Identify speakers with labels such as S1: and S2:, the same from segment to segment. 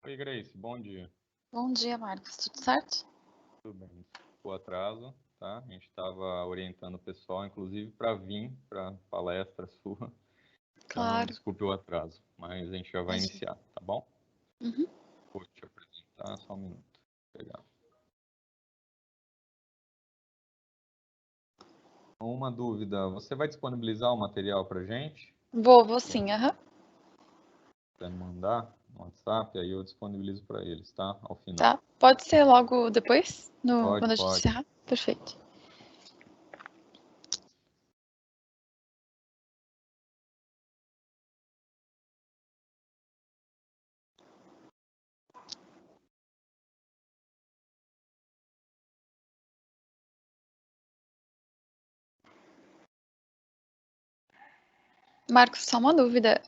S1: Oi, Grace, bom dia.
S2: Bom dia, Marcos. Tudo certo?
S1: Tudo bem? O atraso, tá? A gente estava orientando o pessoal, inclusive, para vir para palestra sua. Então,
S2: Claro.
S1: desculpe o atraso, mas a gente já vai
S2: Imagina.
S1: iniciar, tá bom?
S2: Uhum.
S1: Vou te apresentar, só um minuto. Legal. Uma dúvida, você vai disponibilizar o material para gente?
S2: Vou sim, aham.
S1: Para me mandar no WhatsApp, aí eu disponibilizo para eles, tá? Ao final.
S2: Tá. Pode ser logo depois,
S1: Pode,
S2: quando a gente
S1: pode.
S2: encerrar? Perfeito. Marcos, só uma dúvida.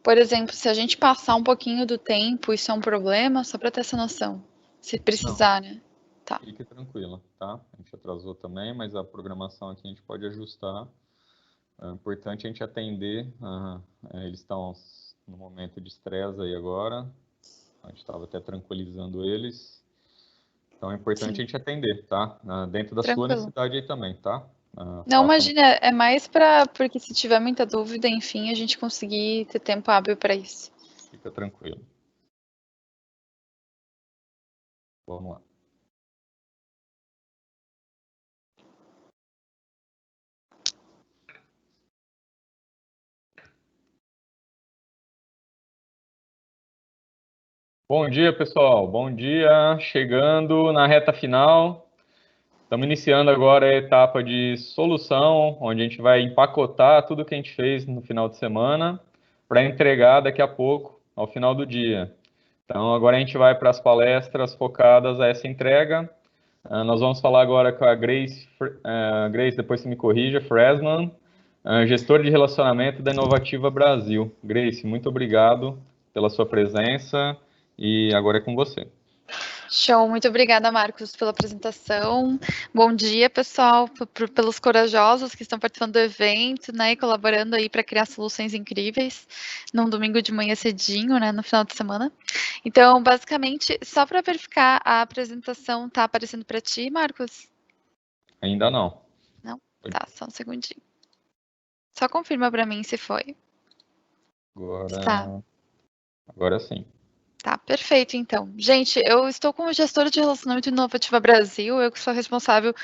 S2: Por exemplo, se a gente passar um pouquinho do tempo, isso é um problema? Só para ter essa noção. Se
S1: Não,
S2: precisar, né? Tá.
S1: fique tranquila, tá? A gente atrasou também, mas a programação aqui a gente pode ajustar. É importante a gente atender. Eles estão no momento de estresse aí agora. A gente estava até tranquilizando eles. Então é importante
S2: Sim.
S1: a gente atender, tá? Dentro da sua
S2: Tranquilo.
S1: necessidade aí também, tá?
S2: Não,
S1: Faça uma...
S2: imagina, é mais porque se tiver muita dúvida, enfim, a gente conseguir ter tempo hábil para isso.
S1: Fica tranquilo. Vamos lá. Bom dia, pessoal. Bom dia. Chegando na reta final. Estamos iniciando agora a etapa de solução, onde a gente vai empacotar tudo que a gente fez no final de semana para entregar daqui a pouco, ao final do dia. Então, agora a gente vai para as palestras focadas a essa entrega. Nós vamos falar agora com a Grace, Grace, depois você me corrija, Fresman, gestora de relacionamento da Inovativa Brasil. Grace, muito obrigado pela sua presença e agora é com você.
S2: Show, muito obrigada, Marcos, pela apresentação. Bom dia, pessoal, pelos corajosos que estão participando do evento, né, e colaborando aí para criar soluções incríveis num domingo de manhã cedinho, né, no final de semana. Então, basicamente, só para verificar, a apresentação tá aparecendo para ti, Marcos?
S1: Ainda não.
S2: Não? Tá, só um segundinho. Só confirma para mim se foi. Está.
S1: Agora sim.
S2: Tá, perfeito, então. Gente, eu estou como gestora de relacionamento Inovativa Brasil, eu que sou responsável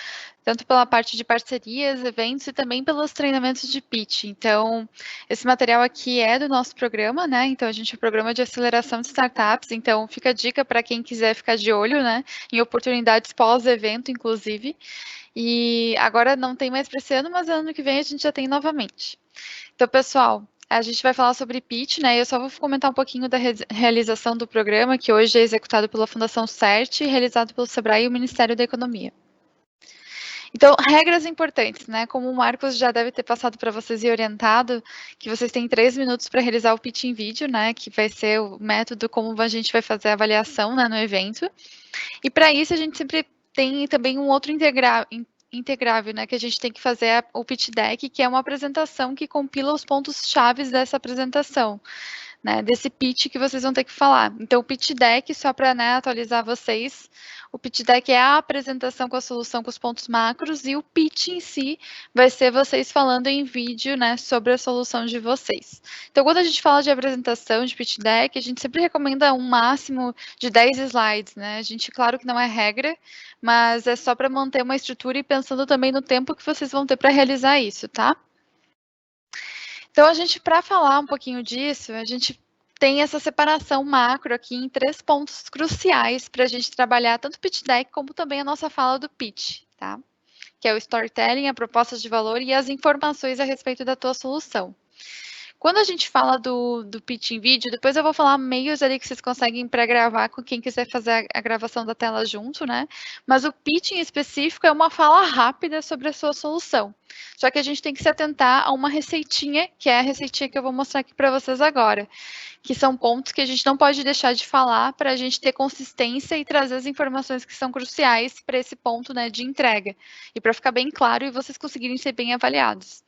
S2: tanto pela parte de parcerias, eventos e também pelos treinamentos de pitch. Então, esse material aqui é do nosso programa, né? Então, a gente é um programa de aceleração de startups, então fica a dica para quem quiser ficar de olho, né? Em oportunidades pós-evento, inclusive. E agora não tem mais para esse ano, mas ano que vem a gente já tem novamente. Então, pessoal, a gente vai falar sobre pitch, né? Eu só vou comentar um pouquinho da realização do programa, que hoje é executado pela Fundação CERT, realizado pelo SEBRAE e o Ministério da Economia. Então, regras importantes, né? Como o Marcos já deve ter passado para vocês e orientado, que vocês têm 3 minutos para realizar o pitch em vídeo, né? Que vai ser o método como a gente vai fazer a avaliação, né, no evento. E para isso a gente sempre tem também um outro integrável, né, que a gente tem que fazer o pitch deck, que é uma apresentação que compila os pontos chaves dessa apresentação, né, desse pitch que vocês vão ter que falar. Então, o pitch deck, só para, né, atualizar vocês, o pitch deck é a apresentação com a solução com os pontos macros e o pitch em si vai ser vocês falando em vídeo, né, sobre a solução de vocês. Então, quando a gente fala de apresentação de pitch deck, a gente sempre recomenda um máximo de 10 slides, né? A gente, claro que não é regra, mas é só para manter uma estrutura e pensando também no tempo que vocês vão ter para realizar isso, tá? Então, a gente, para falar um pouquinho disso, a gente tem essa separação macro aqui em 3 pontos cruciais para a gente trabalhar tanto o pitch deck como também a nossa fala do pitch, tá? Que é o storytelling, a proposta de valor e as informações a respeito da tua solução. Quando a gente fala do pitch em vídeo, depois eu vou falar meios ali que vocês conseguem pré-gravar com quem quiser fazer a gravação da tela junto, né? Mas o pitch em específico é uma fala rápida sobre a sua solução. Só que a gente tem que se atentar a uma receitinha, que é a receitinha que eu vou mostrar aqui para vocês agora, que são pontos que a gente não pode deixar de falar para a gente ter consistência e trazer as informações que são cruciais para esse ponto, né, de entrega. E para ficar bem claro e vocês conseguirem ser bem avaliados.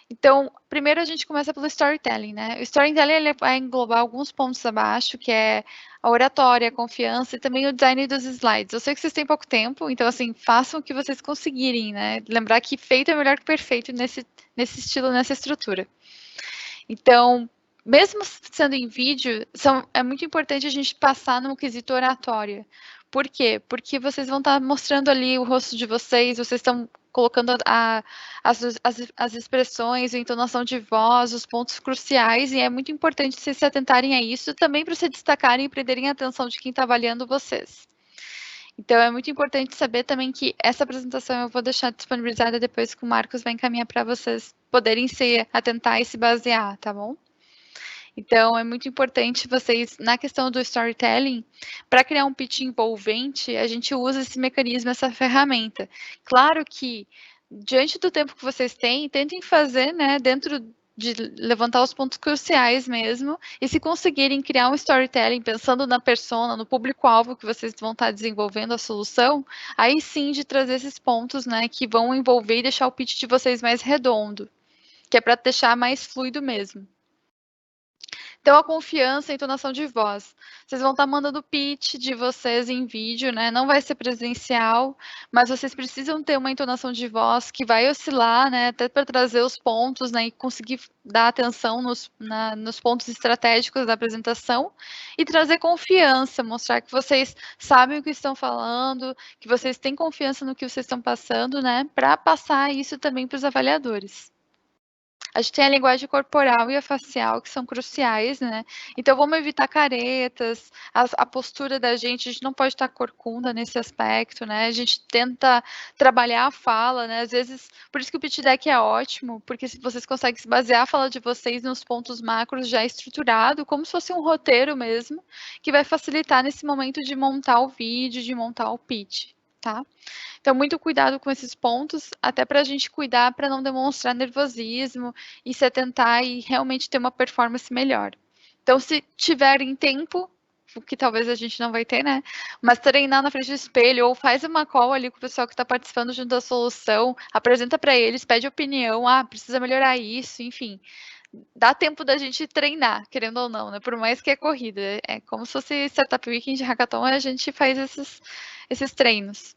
S2: Então, primeiro a gente começa pelo storytelling, né? O storytelling ele vai englobar alguns pontos abaixo, que é a oratória, a confiança e também o design dos slides. Eu sei que vocês têm pouco tempo, então, assim, façam o que vocês conseguirem, né? Lembrar que feito é melhor que perfeito nesse estilo, nessa estrutura. Então, mesmo sendo em vídeo, é muito importante a gente passar no quesito oratória. Por quê? Porque vocês vão estar mostrando ali o rosto de vocês estão colocando as expressões, a entonação de voz, os pontos cruciais, e é muito importante vocês se atentarem a isso, também para se destacarem e prenderem a atenção de quem está avaliando vocês. Então, é muito importante saber também que essa apresentação eu vou deixar disponibilizada depois que o Marcos vai encaminhar para vocês poderem se atentar e se basear, tá bom? Então, é muito importante vocês, na questão do storytelling, para criar um pitch envolvente, a gente usa esse mecanismo, essa ferramenta. Claro que, diante do tempo que vocês têm, tentem fazer, né, dentro de levantar os pontos cruciais mesmo, e se conseguirem criar um storytelling pensando na persona, no público-alvo que vocês vão estar desenvolvendo a solução, aí sim de trazer esses pontos, né, que vão envolver e deixar o pitch de vocês mais redondo, que é para deixar mais fluido mesmo. Então, a confiança e a entonação de voz. Vocês vão estar mandando o pitch de vocês em vídeo, né? Não vai ser presencial, mas vocês precisam ter uma entonação de voz que vai oscilar, né? Até para trazer os pontos, né? E conseguir dar atenção nos pontos estratégicos da apresentação e trazer confiança, mostrar que vocês sabem o que estão falando, que vocês têm confiança no que vocês estão passando, né? Para passar isso também para os avaliadores. A gente tem a linguagem corporal e a facial, que são cruciais, né? Então, vamos evitar caretas, a postura da gente, a gente não pode estar corcunda nesse aspecto, né? A gente tenta trabalhar a fala, né? Às vezes, por isso que o pitch deck é ótimo, porque se vocês conseguem se basear a fala de vocês nos pontos macros já estruturado, como se fosse um roteiro mesmo, que vai facilitar nesse momento de montar o vídeo, de montar o pitch, tá? Então, muito cuidado com esses pontos, até para a gente cuidar para não demonstrar nervosismo e se atentar e realmente ter uma performance melhor. Então, se tiverem tempo, o que talvez a gente não vai ter, né? Mas treinar na frente do espelho ou faz uma call ali com o pessoal que está participando junto da solução, apresenta para eles, pede opinião, precisa melhorar isso, enfim. Dá tempo da gente treinar, querendo ou não, né? Por mais que é corrida. É como se fosse Startup Weekend, Hackathon, a gente faz esses treinos.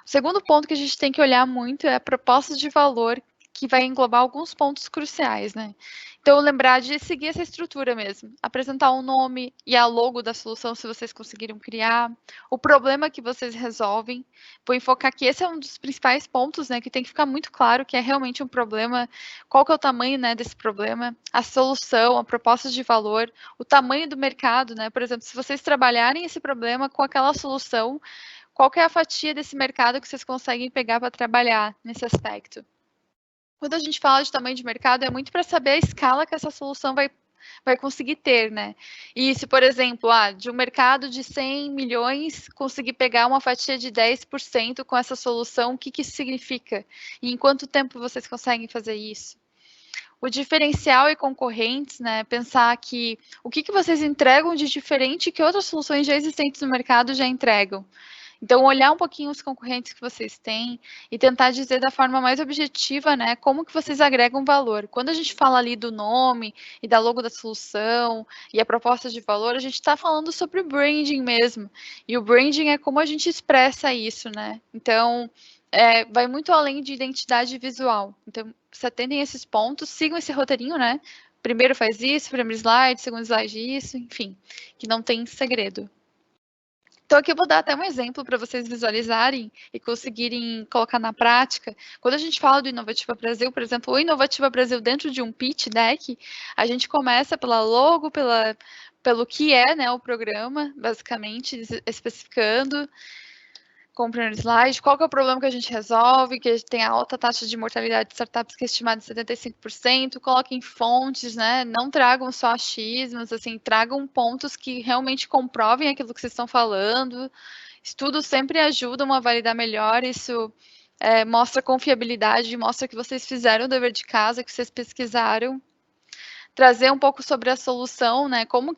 S2: O segundo ponto que a gente tem que olhar muito é a proposta de valor, que vai englobar alguns pontos cruciais, né? Então, lembrar de seguir essa estrutura mesmo. Apresentar o nome e a logo da solução, se vocês conseguiram criar. O problema que vocês resolvem. Vou enfocar que esse é um dos principais pontos, né? Que tem que ficar muito claro que é realmente um problema. Qual que é o tamanho, né, desse problema? A solução, a proposta de valor. O tamanho do mercado, né? Por exemplo, se vocês trabalharem esse problema com aquela solução, qual que é a fatia desse mercado que vocês conseguem pegar para trabalhar nesse aspecto? Quando a gente fala de tamanho de mercado, é muito para saber a escala que essa solução vai conseguir ter, né? E se, por exemplo, de um mercado de 100 milhões, conseguir pegar uma fatia de 10% com essa solução, o que isso significa? E em quanto tempo vocês conseguem fazer isso? O diferencial e concorrentes, né? Pensar que o que vocês entregam de diferente que outras soluções já existentes no mercado já entregam. Então, olhar um pouquinho os concorrentes que vocês têm e tentar dizer da forma mais objetiva, né, como que vocês agregam valor. Quando a gente fala ali do nome e da logo da solução e a proposta de valor, a gente está falando sobre o branding mesmo. E o branding é como a gente expressa isso, né? Então, vai muito além de identidade visual. Então, se atendem a esses pontos, sigam esse roteirinho, né? Primeiro faz isso, primeiro slide, segundo slide isso, enfim, que não tem segredo. Então, aqui eu vou dar até um exemplo para vocês visualizarem e conseguirem colocar na prática. Quando a gente fala do Inovativa Brasil, por exemplo, o Inovativa Brasil dentro de um pitch deck, a gente começa pela logo, pelo que é, né, o programa, basicamente, especificando, com o primeiro slide, qual que é o problema que a gente resolve, que a gente tem a alta taxa de mortalidade de startups, que é estimada em 75%, coloquem fontes, né, não tragam só achismos, assim, tragam pontos que realmente comprovem aquilo que vocês estão falando. Estudos sempre ajudam a validar melhor, isso mostra confiabilidade, mostra que vocês fizeram o dever de casa, que vocês pesquisaram. Trazer um pouco sobre a solução, né? Como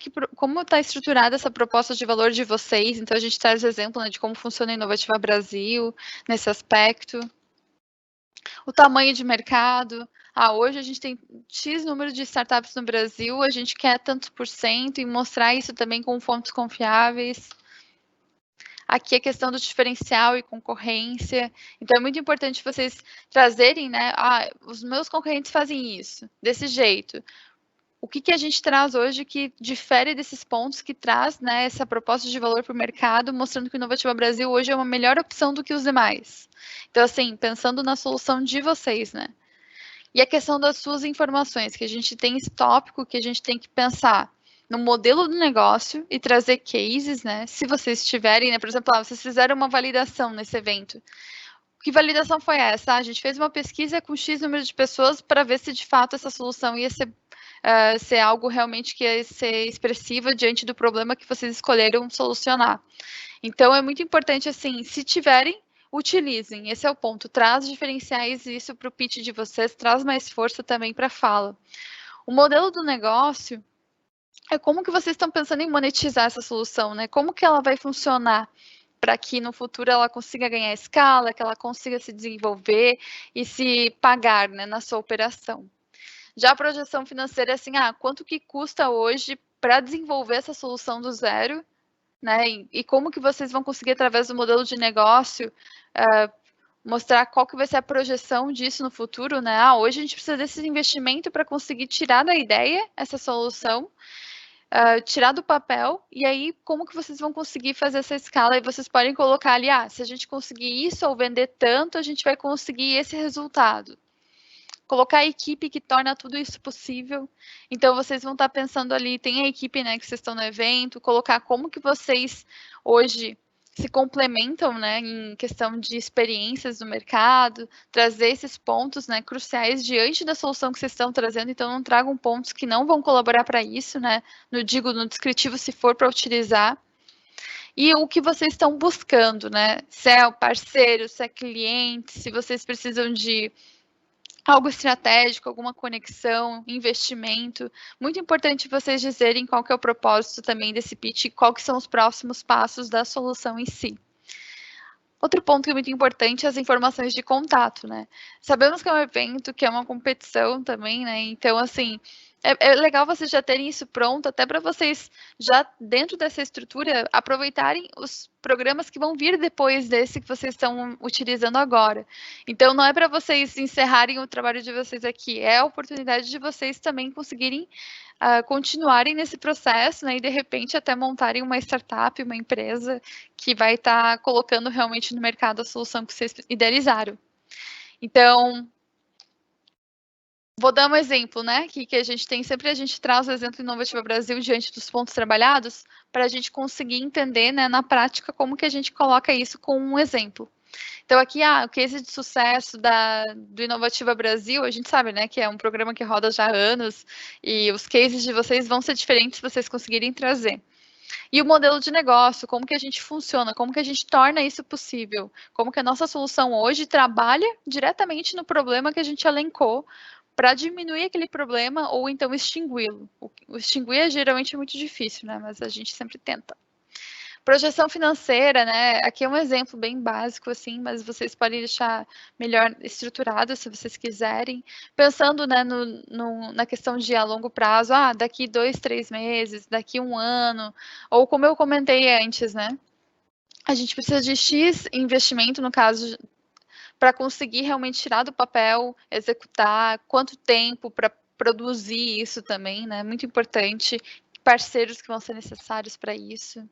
S2: está estruturada essa proposta de valor de vocês. Então, a gente traz o exemplo, né, de como funciona a Inovativa Brasil nesse aspecto. O tamanho de mercado, hoje a gente tem X número de startups no Brasil, a gente quer tantos por cento, e mostrar isso também com fontes confiáveis. Aqui a questão do diferencial e concorrência. Então, é muito importante vocês trazerem, né? Os meus concorrentes fazem isso, desse jeito. O que a gente traz hoje que difere desses pontos, que traz, né, essa proposta de valor para o mercado, mostrando que o Inovativa Brasil hoje é uma melhor opção do que os demais. Então, assim, pensando na solução de vocês, né? E a questão das suas informações, que a gente tem esse tópico que a gente tem que pensar no modelo do negócio e trazer cases, né? Se vocês tiverem, né? Por exemplo, vocês fizeram uma validação nesse evento. Que validação foi essa? A gente fez uma pesquisa com X número de pessoas para ver se de fato essa solução ia ser algo realmente que ia ser expressiva diante do problema que vocês escolheram solucionar. Então, é muito importante, assim, se tiverem, utilizem. Esse é o ponto. Traz diferenciais isso para o pitch de vocês, traz mais força também para a fala. O modelo do negócio é como que vocês estão pensando em monetizar essa solução, né? Como que ela vai funcionar para que no futuro ela consiga ganhar escala, que ela consiga se desenvolver e se pagar, né, na sua operação. Já a projeção financeira é assim, quanto que custa hoje para desenvolver essa solução do zero, né? E como que vocês vão conseguir, através do modelo de negócio, mostrar qual que vai ser a projeção disso no futuro, né? Hoje a gente precisa desse investimento para conseguir tirar da ideia essa solução, tirar do papel, e aí como que vocês vão conseguir fazer essa escala, e vocês podem colocar ali, se a gente conseguir isso ou vender tanto, a gente vai conseguir esse resultado. Colocar a equipe que torna tudo isso possível. Então, vocês vão estar pensando ali, tem a equipe, né, que vocês estão no evento, colocar como que vocês hoje se complementam, né, em questão de experiências no mercado, trazer esses pontos, né, cruciais diante da solução que vocês estão trazendo. Então, não tragam pontos que não vão colaborar para isso, né, no descritivo, se for para utilizar. E o que vocês estão buscando, né, se é o parceiro, se é cliente, se vocês precisam de algo estratégico, alguma conexão, investimento. Muito importante vocês dizerem qual que é o propósito também desse pitch e quais são os próximos passos da solução em si. Outro ponto que é muito importante é as informações de contato, né? Sabemos que é um evento, que é uma competição também, né? Então, assim, é legal vocês já terem isso pronto, até para vocês, já dentro dessa estrutura, aproveitarem os programas que vão vir depois desse que vocês estão utilizando agora. Então, não é para vocês encerrarem o trabalho de vocês aqui, é a oportunidade de vocês também conseguirem continuarem nesse processo, né, e de repente até montarem uma startup, uma empresa que vai estar colocando realmente no mercado a solução que vocês idealizaram. Então, vou dar um exemplo, né, que a gente tem, sempre a gente traz o exemplo Inovativa Brasil diante dos pontos trabalhados, para a gente conseguir entender, né, na prática, como que a gente coloca isso com um exemplo. Então, aqui, o case de sucesso do Inovativa Brasil, a gente sabe, né, que é um programa que roda já há anos, e os cases de vocês vão ser diferentes se vocês conseguirem trazer. E o modelo de negócio, como que a gente funciona, como que a gente torna isso possível, como que a nossa solução hoje trabalha diretamente no problema que a gente elencou, para diminuir aquele problema ou então extingui-lo. O extinguir é geralmente muito difícil, né, mas a gente sempre tenta. Projeção financeira, né? Aqui é um exemplo bem básico, assim, mas vocês podem deixar melhor estruturado se vocês quiserem. Pensando, né, na questão de a longo prazo, daqui 2, 3 meses, daqui 1 ano, ou como eu comentei antes, né? A gente precisa de X investimento, no caso, para conseguir realmente tirar do papel, executar, quanto tempo para produzir isso também, né? Muito importante. Parceiros que vão ser necessários para isso.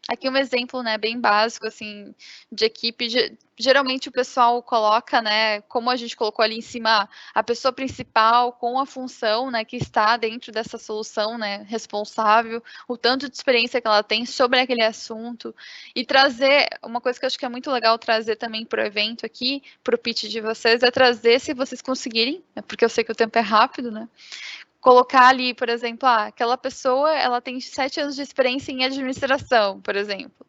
S2: Aqui um exemplo, né, bem básico, assim, de equipe. Geralmente o pessoal coloca, né, como a gente colocou ali em cima, a pessoa principal com a função, né, que está dentro dessa solução, né, responsável, o tanto de experiência que ela tem sobre aquele assunto, e trazer, uma coisa que eu acho que é muito legal trazer também para o evento aqui, para o pitch de vocês, é trazer, se vocês conseguirem, porque eu sei que o tempo é rápido, né, colocar ali, por exemplo, aquela pessoa, ela tem 7 anos de experiência em administração, por exemplo.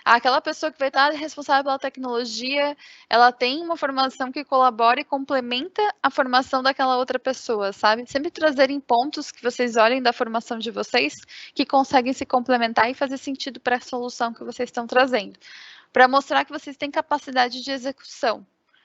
S2: Aquela pessoa que vai estar responsável pela tecnologia, ela tem uma formação que colabora e complementa a formação daquela outra pessoa, sabe? Sempre trazerem pontos que vocês olhem da formação de vocês, que conseguem se complementar e fazer sentido para a solução que vocês estão trazendo. Para mostrar que vocês têm capacidade de execução.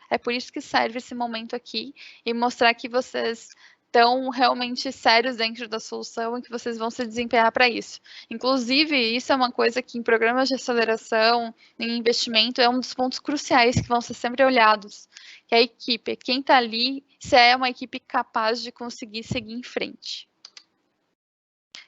S2: É por isso que serve esse momento aqui e mostrar que vocês estão realmente sérios dentro da solução e que vocês vão se desempenhar para isso. Inclusive, isso é uma coisa que em programas de aceleração, em investimento, é um dos pontos cruciais que vão ser sempre olhados, que é a equipe, quem está ali, se é uma equipe capaz de conseguir seguir em frente.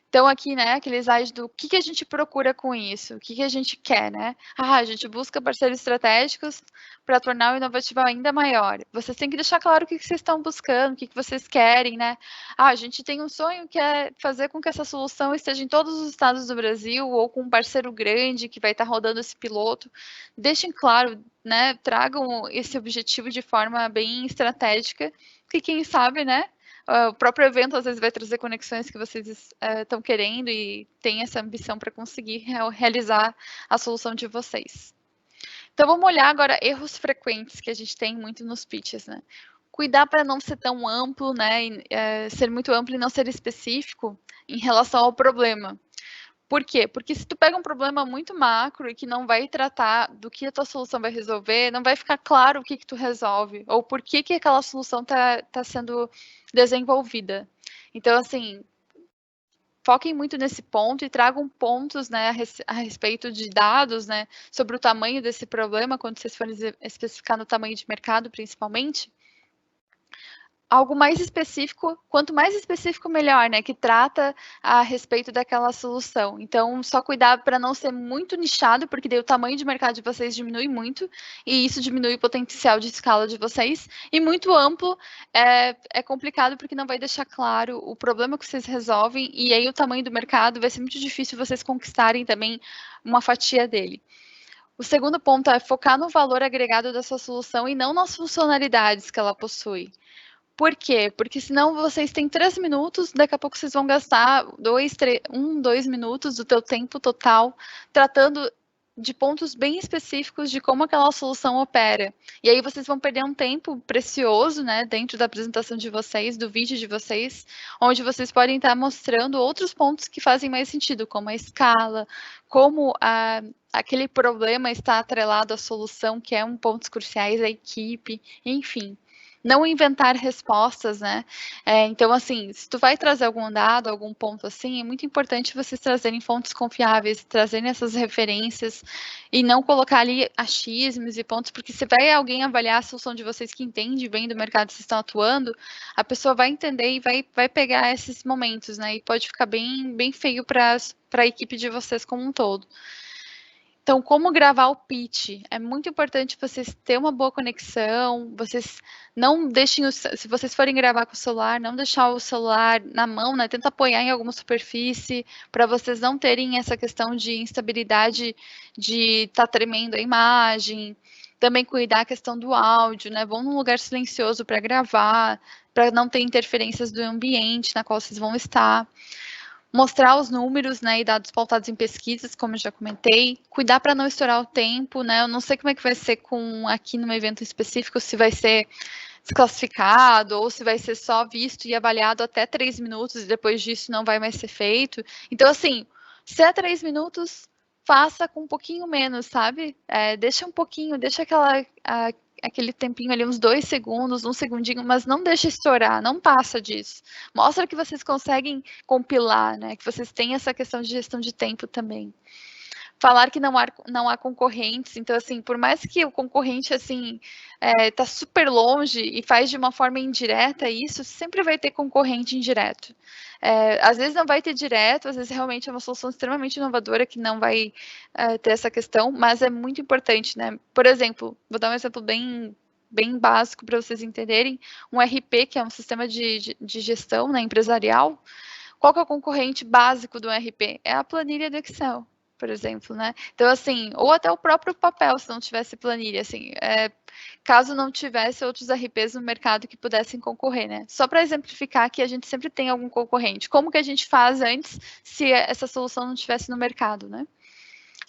S2: Então, aqui, né, aquele slide do que a gente procura com isso, o que a gente quer, né? A gente busca parceiros estratégicos para tornar o inovativo ainda maior. Vocês têm que deixar claro o que vocês estão buscando, o que vocês querem, né? A gente tem um sonho que é fazer com que essa solução esteja em todos os estados do Brasil ou com um parceiro grande que vai estar rodando esse piloto. Deixem claro, né, tragam esse objetivo de forma bem estratégica, que quem sabe, né, o próprio evento às vezes vai trazer conexões que vocês estão querendo e tem essa ambição para conseguir realizar a solução de vocês. Então, vamos olhar agora erros frequentes que a gente tem muito nos pitches, né? Cuidar para não ser tão amplo, né? Ser muito amplo e não ser específico em relação ao problema. Por quê? Porque se tu pega um problema muito macro e que não vai tratar do que a tua solução vai resolver, não vai ficar claro o que tu resolve, ou por que aquela solução tá sendo desenvolvida. Então, assim, foquem muito nesse ponto e tragam pontos, né, a respeito de dados, né, sobre o tamanho desse problema, quando vocês forem especificar no tamanho de mercado, principalmente. Algo mais específico, quanto mais específico, melhor, né? Que trata a respeito daquela solução. Então, só cuidar para não ser muito nichado, porque daí o tamanho de mercado de vocês diminui muito, e isso diminui o potencial de escala de vocês. E muito amplo é complicado, porque não vai deixar claro o problema que vocês resolvem, e aí o tamanho do mercado vai ser muito difícil vocês conquistarem também uma fatia dele. O segundo ponto é focar no valor agregado da sua solução e não nas funcionalidades que ela possui. Por quê? Porque senão vocês têm 3 minutos, daqui a pouco vocês vão gastar 2 minutos do teu tempo total tratando de pontos bem específicos de como aquela solução opera. E aí vocês vão perder um tempo precioso, né, dentro da apresentação de vocês, do vídeo de vocês, onde vocês podem estar mostrando outros pontos que fazem mais sentido, como a escala, como aquele problema está atrelado à solução, que é um pontos cruciais, a equipe, enfim. Não inventar respostas, né? Então, assim, se tu vai trazer algum dado, algum ponto assim, é muito importante vocês trazerem fontes confiáveis, trazerem essas referências e não colocar ali achismos e pontos, porque se vai alguém avaliar a solução de vocês que entende bem do mercado que vocês estão atuando, a pessoa vai entender e vai pegar esses momentos, né? E pode ficar bem feio para a equipe de vocês como um todo. Então, como gravar o pitch? É muito importante vocês terem uma boa conexão, vocês não deixem, se vocês forem gravar com o celular, não deixar o celular na mão, né? Tenta apoiar em alguma superfície, para vocês não terem essa questão de instabilidade de estar tremendo a imagem. Também cuidar a questão do áudio, né? Vão num lugar silencioso para gravar, para não ter interferências do ambiente na qual vocês vão estar. Mostrar os números, né, e dados pautados em pesquisas, como eu já comentei. Cuidar para não estourar o tempo, né? Eu não sei como é que vai ser aqui num evento específico, se vai ser desclassificado ou se vai ser só visto e avaliado até 3 minutos e depois disso não vai mais ser feito. Então, assim, se é 3 minutos, faça com um pouquinho menos, sabe? Deixa um pouquinho, deixa aquele tempinho ali, uns 2 segundos, 1 segundinho, mas não deixa estourar, não passa disso. Mostra que vocês conseguem compilar, né? Que vocês têm essa questão de gestão de tempo também. Falar que não há concorrentes, então, assim, por mais que o concorrente, assim, tá super longe e faz de uma forma indireta isso, sempre vai ter concorrente indireto. Às vezes não vai ter direto, às vezes realmente é uma solução extremamente inovadora que não vai ter essa questão, mas é muito importante, né? Por exemplo, vou dar um exemplo bem básico para vocês entenderem, um RP, que é um sistema de gestão, né, empresarial. Qual que é o concorrente básico do RP? É a planilha do Excel, por exemplo, né? Então, assim, ou até o próprio papel, se não tivesse planilha, assim, caso não tivesse outros RPs no mercado que pudessem concorrer, né? Só para exemplificar que a gente sempre tem algum concorrente. Como que a gente faz antes se essa solução não tivesse no mercado, né?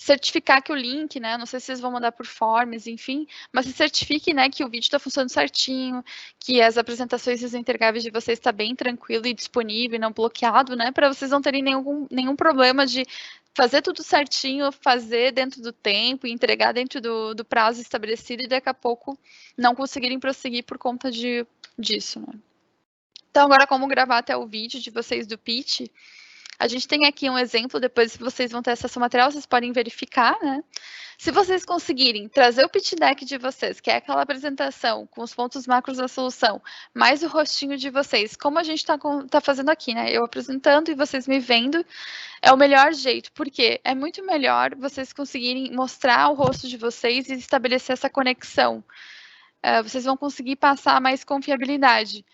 S2: certificar que o link, né, não sei se vocês vão mandar por forms, enfim, mas se certifique, né, que o vídeo está funcionando certinho, que as apresentações e os entregáveis de vocês está bem tranquilo e disponível, não bloqueado, né, para vocês não terem nenhum problema de fazer tudo certinho, fazer dentro do tempo, entregar dentro do prazo estabelecido e daqui a pouco não conseguirem prosseguir por conta disso, né. Então, agora, como gravar até o vídeo de vocês do pitch, a gente tem aqui um exemplo, depois vocês vão ter acesso ao material, vocês podem verificar, né? Se vocês conseguirem trazer o pitch deck de vocês, que é aquela apresentação com os pontos macros da solução, mais o rostinho de vocês, como a gente tá fazendo aqui, né? Eu apresentando e vocês me vendo, é o melhor jeito, porque é muito melhor vocês conseguirem mostrar o rosto de vocês e estabelecer essa conexão. Vocês vão conseguir passar mais confiabilidade.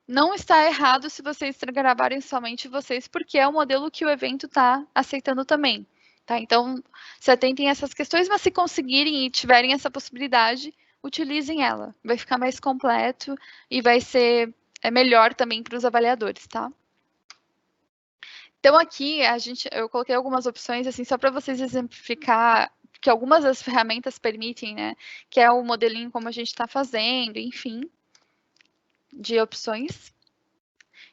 S2: Não está errado se vocês gravarem somente vocês, porque é o modelo que o evento está aceitando também. Tá? Então, se atentem a essas questões, mas se conseguirem e tiverem essa possibilidade, utilizem ela. Vai ficar mais completo e vai ser melhor também para os avaliadores, tá? Então, aqui eu coloquei algumas opções, assim, só para vocês exemplificar que algumas das ferramentas permitem, né? Que é o modelinho como a gente está fazendo, enfim, de opções.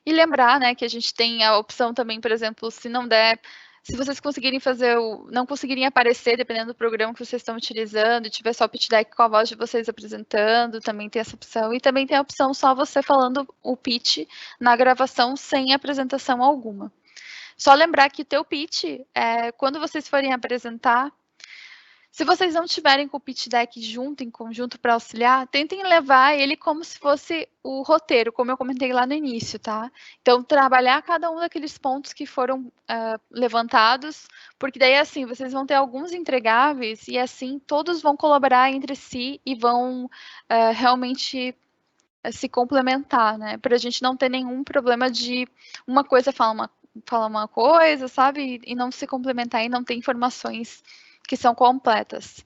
S2: E lembrar, né, que a gente tem a opção também, por exemplo, se não der, se vocês conseguirem fazer não conseguirem aparecer, dependendo do programa que vocês estão utilizando, e tiver só o pitch deck com a voz de vocês apresentando, também tem essa opção. E também tem a opção só você falando o pitch na gravação sem apresentação alguma. Só lembrar que o teu pitch, quando vocês forem apresentar, se vocês não tiverem com o pitch deck junto, em conjunto para auxiliar, tentem levar ele como se fosse o roteiro, como eu comentei lá no início, tá? Então, trabalhar cada um daqueles pontos que foram levantados, porque daí, assim, vocês vão ter alguns entregáveis e, assim, todos vão colaborar entre si e vão realmente se complementar, né? Para a gente não ter nenhum problema de uma coisa fala uma coisa, sabe? E não se complementar e não ter informações que são completas.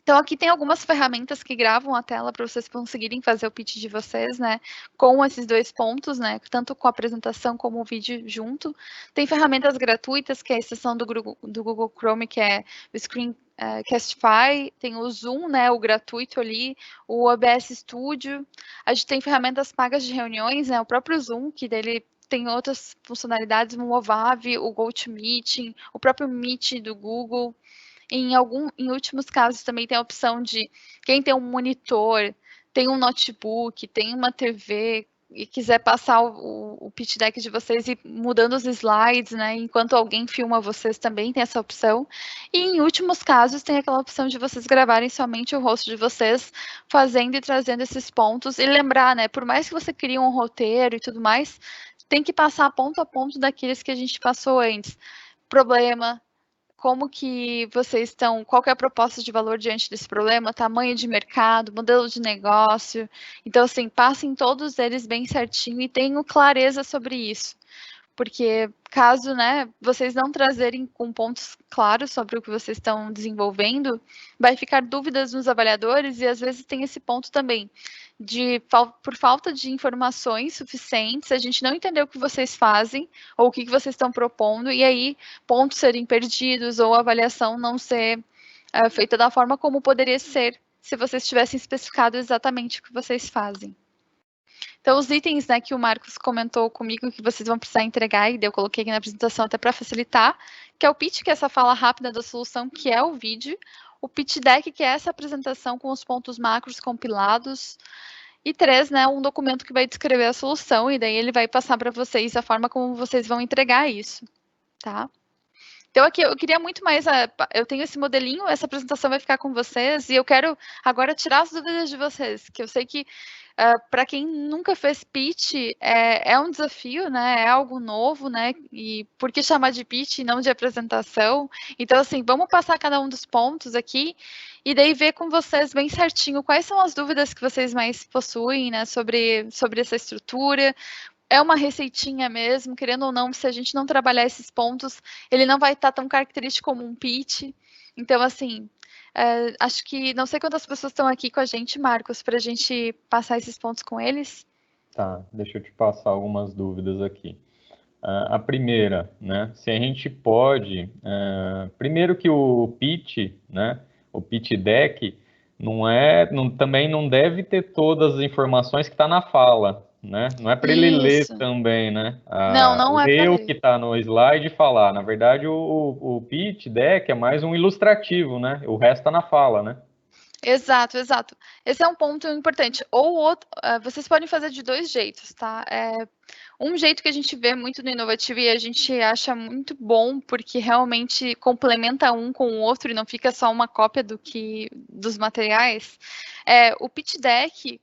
S2: Então, aqui tem algumas ferramentas que gravam a tela para vocês conseguirem fazer o pitch de vocês, né? Com esses dois pontos, né? Tanto com a apresentação como o vídeo junto. Tem ferramentas gratuitas, que é a exceção do Google Chrome, que é o Screencastify, tem o Zoom, né? O gratuito ali, o OBS Studio. A gente tem ferramentas pagas de reuniões, né? O próprio Zoom, que dele tem outras funcionalidades, o Movavi, o GoToMeeting, o próprio Meet do Google. Em últimos casos, também tem a opção de quem tem um monitor, tem um notebook, tem uma TV e quiser passar o pitch deck de vocês e mudando os slides, né? Enquanto alguém filma vocês, também tem essa opção. E em últimos casos, tem aquela opção de vocês gravarem somente o rosto de vocês, fazendo e trazendo esses pontos. E lembrar, né? Por mais que você crie um roteiro e tudo mais, tem que passar ponto a ponto daqueles que a gente passou antes. Problema, como que vocês estão, qual que é a proposta de valor diante desse problema, tamanho de mercado, modelo de negócio. Então, assim, passem todos eles bem certinho e tenham clareza sobre isso. Porque caso, né, vocês não trazerem com pontos claros sobre o que vocês estão desenvolvendo, vai ficar dúvidas nos avaliadores e às vezes tem esse ponto também por falta de informações suficientes, a gente não entendeu o que vocês fazem ou o que vocês estão propondo e aí pontos serem perdidos ou a avaliação não ser feita da forma como poderia ser se vocês tivessem especificado exatamente o que vocês fazem. Então, os itens, né, que o Marcos comentou comigo que vocês vão precisar entregar, e eu coloquei aqui na apresentação até para facilitar, que é o pitch, que é essa fala rápida da solução, que é o vídeo, o pitch deck, que é essa apresentação com os pontos macros compilados, e 3, né, um documento que vai descrever a solução, e daí ele vai passar para vocês a forma como vocês vão entregar isso, tá? Então, aqui eu queria muito mais, eu tenho esse modelinho, essa apresentação vai ficar com vocês, e eu quero agora tirar as dúvidas de vocês, que eu sei que para quem nunca fez pitch, é um desafio, né? É algo novo, né? E por que chamar de pitch e não de apresentação? Então, assim, vamos passar cada um dos pontos aqui e daí ver com vocês bem certinho quais são as dúvidas que vocês mais possuem, né? Sobre essa estrutura. É uma receitinha mesmo, querendo ou não, se a gente não trabalhar esses pontos, ele não vai estar tão característico como um pitch. Então, assim, acho que não sei quantas pessoas estão aqui com a gente, Marcos, para a gente passar esses pontos com eles.
S1: Tá, deixa eu te passar algumas dúvidas aqui. A primeira, né? Se a gente pode, primeiro que o pitch, né? O pitch deck também não deve ter todas as informações que está na fala, né? Não é para ele ler
S2: Isso.
S1: também, né?
S2: Não, não é para
S1: Ler o
S2: ler.
S1: que está no slide e falar. Na verdade, o pitch deck é mais um ilustrativo, né? O resto está na fala, né?
S2: Exato, exato. Esse é um ponto importante. Ou outro, vocês podem fazer de dois jeitos, tá? Um jeito que a gente vê muito no Inovativo e a gente acha muito bom, porque realmente complementa um com o outro e não fica só uma cópia dos materiais, o pitch deck.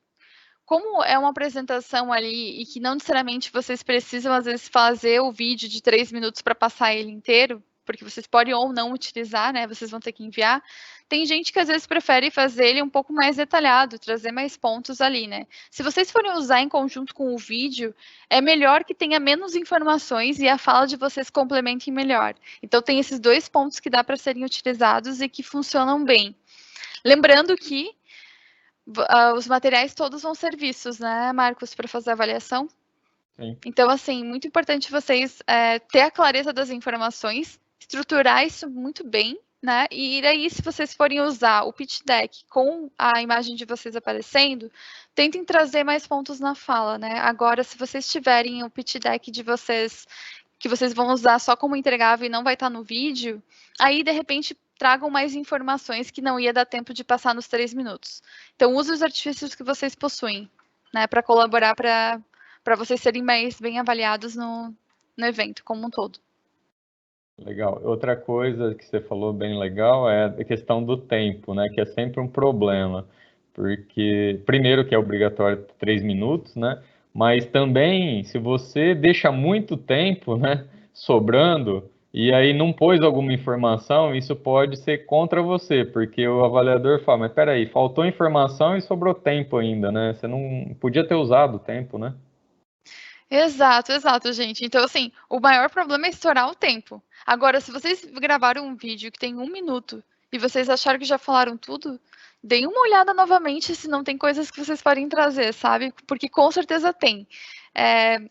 S2: Como é uma apresentação ali e que não necessariamente vocês precisam, às vezes, fazer o vídeo de 3 minutos para passar ele inteiro, porque vocês podem ou não utilizar, né? Vocês vão ter que enviar. Tem gente que às vezes prefere fazer ele um pouco mais detalhado, trazer mais pontos ali, né? Se vocês forem usar em conjunto com o vídeo, é melhor que tenha menos informações e a fala de vocês complementem melhor. Então tem esses dois pontos que dá para serem utilizados e que funcionam bem. Lembrando que os materiais todos vão ser vistos, né, Marcos, para fazer a avaliação?
S1: Sim.
S2: Então, assim, muito importante vocês ter a clareza das informações, estruturar isso muito bem, né? E daí, se vocês forem usar o pitch deck com a imagem de vocês aparecendo, tentem trazer mais pontos na fala, né? Agora, se vocês tiverem o pitch deck de vocês que vocês vão usar só como entregável e não vai estar no vídeo, aí de repente tragam mais informações que não ia dar tempo de passar nos 3 minutos. Então, use os artifícios que vocês possuem, né, para colaborar para vocês serem mais bem avaliados no evento como um todo.
S1: Legal. Outra coisa que você falou bem legal é a questão do tempo, né? Que é sempre um problema, porque primeiro que é obrigatório 3 minutos, né? Mas também se você deixa muito tempo, né, sobrando e aí não pôs alguma informação, isso pode ser contra você, porque o avaliador fala, mas peraí, faltou informação e sobrou tempo ainda, né? Você não podia ter usado o tempo, né?
S2: Exato, exato, gente. Então, assim, o maior problema é estourar o tempo. Agora, se vocês gravaram um vídeo que tem 1 minuto e vocês acharam que já falaram tudo, deem uma olhada novamente se não tem coisas que vocês podem trazer, sabe? Porque com certeza tem.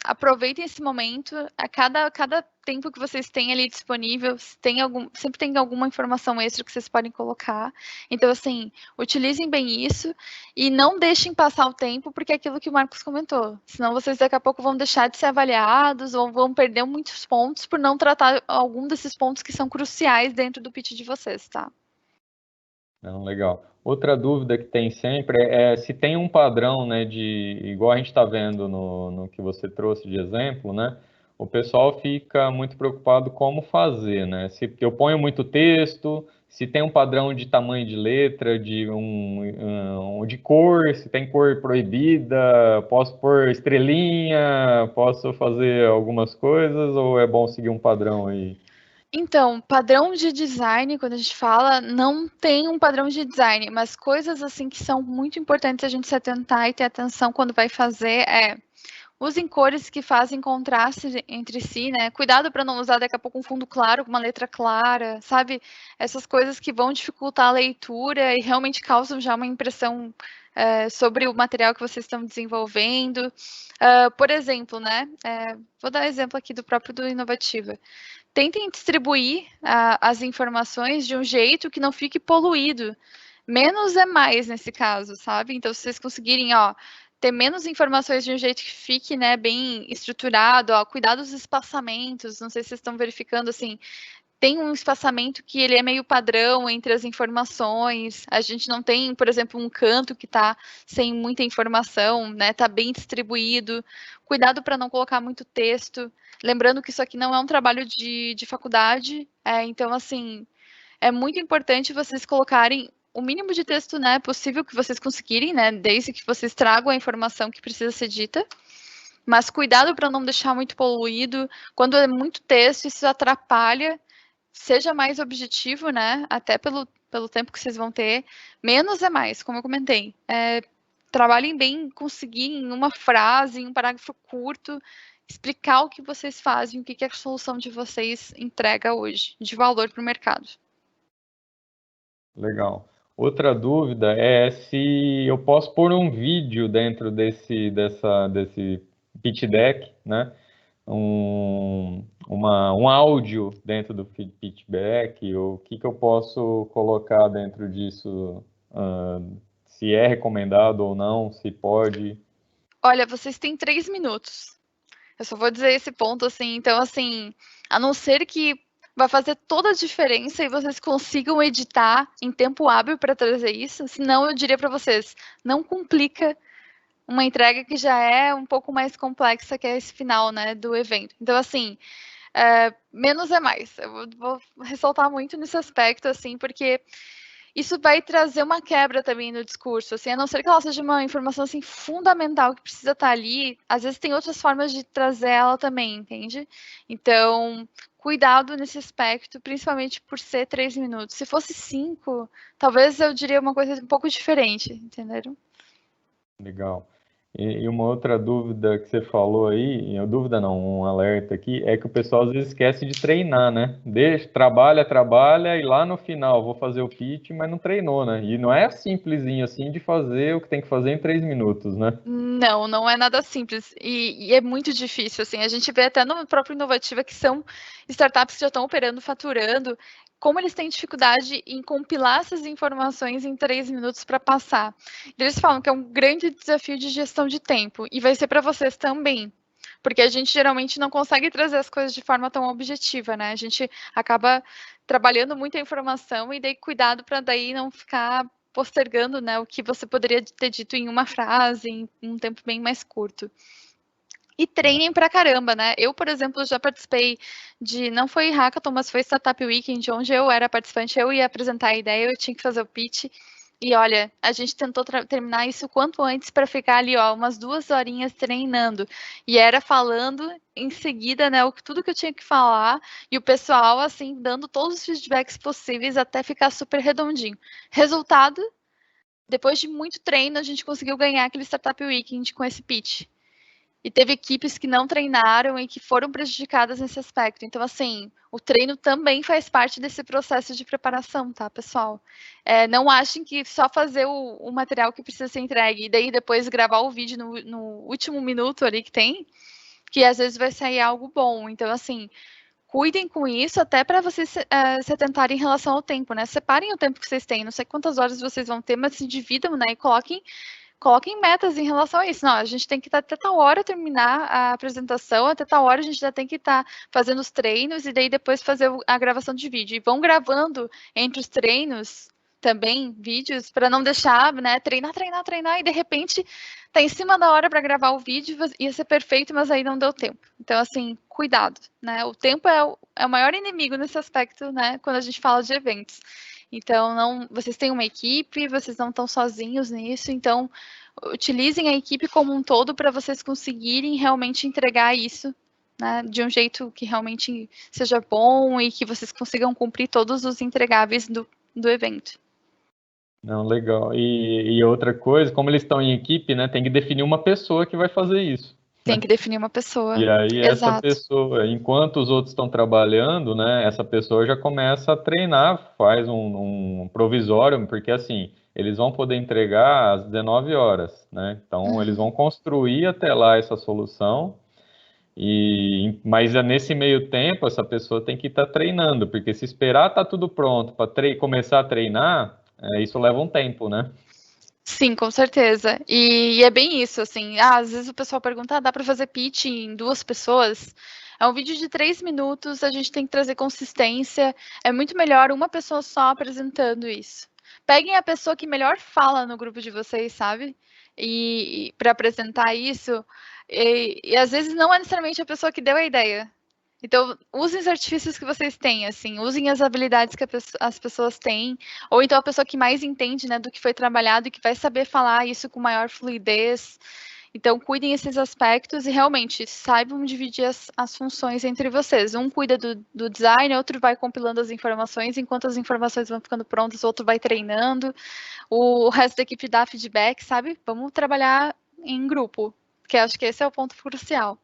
S2: Aproveitem esse momento, a cada tempo que vocês têm ali disponível, sempre tem alguma informação extra que vocês podem colocar. Então, assim, utilizem bem isso e não deixem passar o tempo, porque é aquilo que o Marcos comentou. Senão vocês daqui a pouco vão deixar de ser avaliados ou vão perder muitos pontos por não tratar algum desses pontos que são cruciais dentro do pitch de vocês, tá?
S1: Não, legal. Outra dúvida que tem sempre é se tem um padrão, né, igual a gente está vendo no que você trouxe de exemplo, né? O pessoal fica muito preocupado como fazer, né? Se eu ponho muito texto, se tem um padrão de tamanho de letra, de cor, se tem cor proibida, posso pôr estrelinha, posso fazer algumas coisas, ou é bom seguir um padrão aí?
S2: Então, padrão de design, quando a gente fala, não tem um padrão de design, mas coisas assim que são muito importantes a gente se atentar e ter atenção quando vai fazer usem cores que fazem contraste entre si, né? Cuidado para não usar daqui a pouco um fundo claro com uma letra clara, sabe? Essas coisas que vão dificultar a leitura e realmente causam já uma impressão sobre o material que vocês estão desenvolvendo. Por exemplo, né? Vou dar exemplo aqui do próprio do Inovativa. Tentem distribuir as informações de um jeito que não fique poluído. Menos é mais nesse caso, sabe? Então, se vocês conseguirem, ter menos informações de um jeito que fique, né, bem estruturado, cuidar dos espaçamentos, não sei se vocês estão verificando, assim, tem um espaçamento que ele é meio padrão entre as informações, a gente não tem, por exemplo, um canto que está sem muita informação, né, está bem distribuído, cuidado para não colocar muito texto, lembrando que isso aqui não é um trabalho de faculdade, então, assim, é muito importante vocês colocarem o mínimo de texto, né, possível que vocês conseguirem, né, desde que vocês tragam a informação que precisa ser dita, mas cuidado para não deixar muito poluído. Quando é muito texto, isso atrapalha. Seja mais objetivo, né, até pelo tempo que vocês vão ter. Menos é mais, como eu comentei. Trabalhem bem, conseguir em uma frase, em um parágrafo curto, explicar o que vocês fazem, o que a solução de vocês entrega hoje, de valor para o mercado.
S1: Legal. Outra dúvida é se eu posso pôr um vídeo dentro desse pitch deck, né? um áudio dentro do feedback? Ou o que que eu posso colocar dentro disso? Se é recomendado ou não, se pode.
S2: Olha, vocês têm 3 minutos. Eu só vou dizer esse ponto, assim, então, assim, a não ser que vai fazer toda a diferença e vocês consigam editar em tempo hábil para trazer isso, senão eu diria para vocês, não complica uma entrega que já é um pouco mais complexa, que é esse final, né, do evento. Então, assim, menos é mais. Eu vou ressaltar muito nesse aspecto, assim, porque isso vai trazer uma quebra também no discurso, assim, a não ser que ela seja uma informação, assim, fundamental que precisa estar ali, às vezes tem outras formas de trazer ela também, entende? Então, cuidado nesse aspecto, principalmente por ser 3 minutos. Se fosse 5, talvez eu diria uma coisa um pouco diferente, entenderam?
S1: Legal. E uma outra dúvida que você falou aí, dúvida não, um alerta aqui, é que o pessoal às vezes esquece de treinar, né? Trabalha e lá no final vou fazer o pitch, mas não treinou, né? E não é simplesinho assim de fazer o que tem que fazer em 3 minutos, né?
S2: Não, não é nada simples e é muito difícil, assim, a gente vê até no próprio Inovativa que são startups que já estão operando, faturando, como eles têm dificuldade em compilar essas informações em 3 minutos para passar. Eles falam que é um grande desafio de gestão de tempo e vai ser para vocês também, porque a gente geralmente não consegue trazer as coisas de forma tão objetiva, né? A gente acaba trabalhando muita informação e daí cuidado para daí não ficar postergando, né, o que você poderia ter dito em uma frase, em um tempo bem mais curto. E treinem pra caramba, né? Eu, por exemplo, já participei de, não foi hackathon, mas foi Startup Weekend, onde eu era participante, eu ia apresentar a ideia, eu tinha que fazer o pitch. E olha, a gente tentou terminar isso quanto antes para ficar ali, ó, umas 2 horinhas treinando. E era falando em seguida, né, tudo que eu tinha que falar, e o pessoal, assim, dando todos os feedbacks possíveis até ficar super redondinho. Resultado, depois de muito treino, a gente conseguiu ganhar aquele Startup Weekend com esse pitch. E teve equipes que não treinaram e que foram prejudicadas nesse aspecto. Então, assim, o treino também faz parte desse processo de preparação, tá, pessoal? Não achem que só fazer o material que precisa ser entregue e daí depois gravar o vídeo no último minuto ali que tem, que às vezes vai sair algo bom. Então, assim, cuidem com isso até para vocês se atentarem em relação ao tempo, né? Separem o tempo que vocês têm. Não sei quantas horas vocês vão ter, mas se dividam, né? E coloquem metas em relação a isso. Não, a gente tem que estar até tal hora terminar a apresentação, até tal hora a gente já tem que estar fazendo os treinos e daí depois fazer a gravação de vídeo. E vão gravando entre os treinos também vídeos para não deixar, né, treinar e de repente tá em cima da hora para gravar o vídeo, ia ser perfeito, mas aí não deu tempo. Então assim, cuidado, né? O tempo é o maior inimigo nesse aspecto, né, quando a gente fala de eventos. Então, não, vocês têm uma equipe, vocês não estão sozinhos nisso, então utilizem a equipe como um todo para vocês conseguirem realmente entregar isso, né, de um jeito que realmente seja bom e que vocês consigam cumprir todos os entregáveis do evento.
S1: Não, legal. E outra coisa, como eles estão em equipe, né, tem que definir uma pessoa que vai fazer isso,
S2: Tem
S1: né?
S2: que definir uma
S1: E
S2: pessoa.
S1: aí essa
S2: Exato.
S1: pessoa, enquanto os outros estão trabalhando, né, essa pessoa já começa a treinar, faz um provisório, porque assim, eles vão poder entregar às 19 horas, né? Então eles vão construir até lá essa solução, mas nesse meio tempo essa pessoa tem que estar treinando, porque se esperar tá tudo pronto para começar a treinar, isso leva um tempo, né?
S2: Sim, com certeza. E é bem isso, assim. Às vezes o pessoal pergunta, dá para fazer pitch em 2 pessoas? É um vídeo de 3 minutos, a gente tem que trazer consistência. É muito melhor uma pessoa só apresentando isso. Peguem a pessoa que melhor fala no grupo de vocês, sabe? E para apresentar isso. E às vezes não é necessariamente a pessoa que deu a ideia. Então, usem os artifícios que vocês têm, assim, usem as habilidades que as pessoas têm, ou então a pessoa que mais entende, né, do que foi trabalhado e que vai saber falar isso com maior fluidez. Então, cuidem esses aspectos e realmente saibam dividir as funções entre vocês. Um cuida do design, outro vai compilando as informações, enquanto as informações vão ficando prontas, o outro vai treinando, o resto da equipe dá feedback, sabe? Vamos trabalhar em grupo, porque acho que esse é o ponto crucial.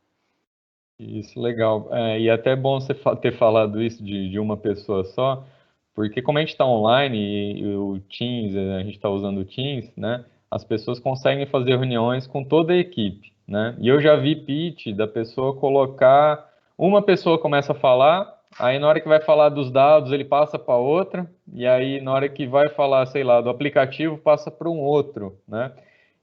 S1: Isso, legal. E até é bom você ter falado isso de uma pessoa só, porque como a gente está online e o Teams, a gente está usando o Teams, né? As pessoas conseguem fazer reuniões com toda a equipe. né? E eu já vi pitch da pessoa colocar, uma pessoa começa a falar, aí na hora que vai falar dos dados ele passa para outra, e aí na hora que vai falar, sei lá, do aplicativo passa para um outro, né?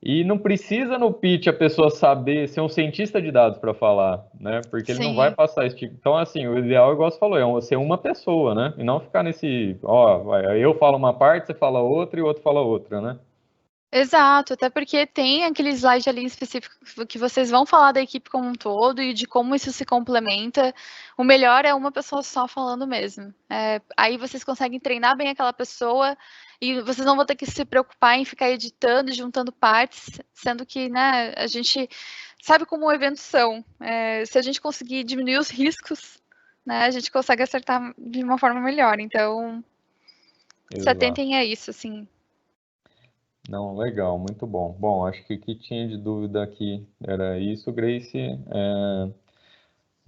S1: E não precisa no pitch a pessoa saber ser um cientista de dados para falar, né? Porque ele não vai
S2: Sim.
S1: passar esse tipo. Então, assim, o ideal, igual você falou, ser uma pessoa, né? E não ficar nesse, ó, eu falo uma parte, você fala outra e o outro fala outra, né?
S2: Exato, até porque tem aquele slide ali específico que vocês vão falar da equipe como um todo e de como isso se complementa. O melhor é uma pessoa só falando mesmo. Aí vocês conseguem treinar bem aquela pessoa e vocês não vão ter que se preocupar em ficar editando e juntando partes, sendo que, né, a gente sabe como eventos são. Se a gente conseguir diminuir os riscos, né, a gente consegue acertar de uma forma melhor. Então, se
S1: Exato.
S2: atentem a isso, assim.
S1: Não, legal, muito bom. Bom, acho que o que tinha de dúvida aqui era isso, Grace.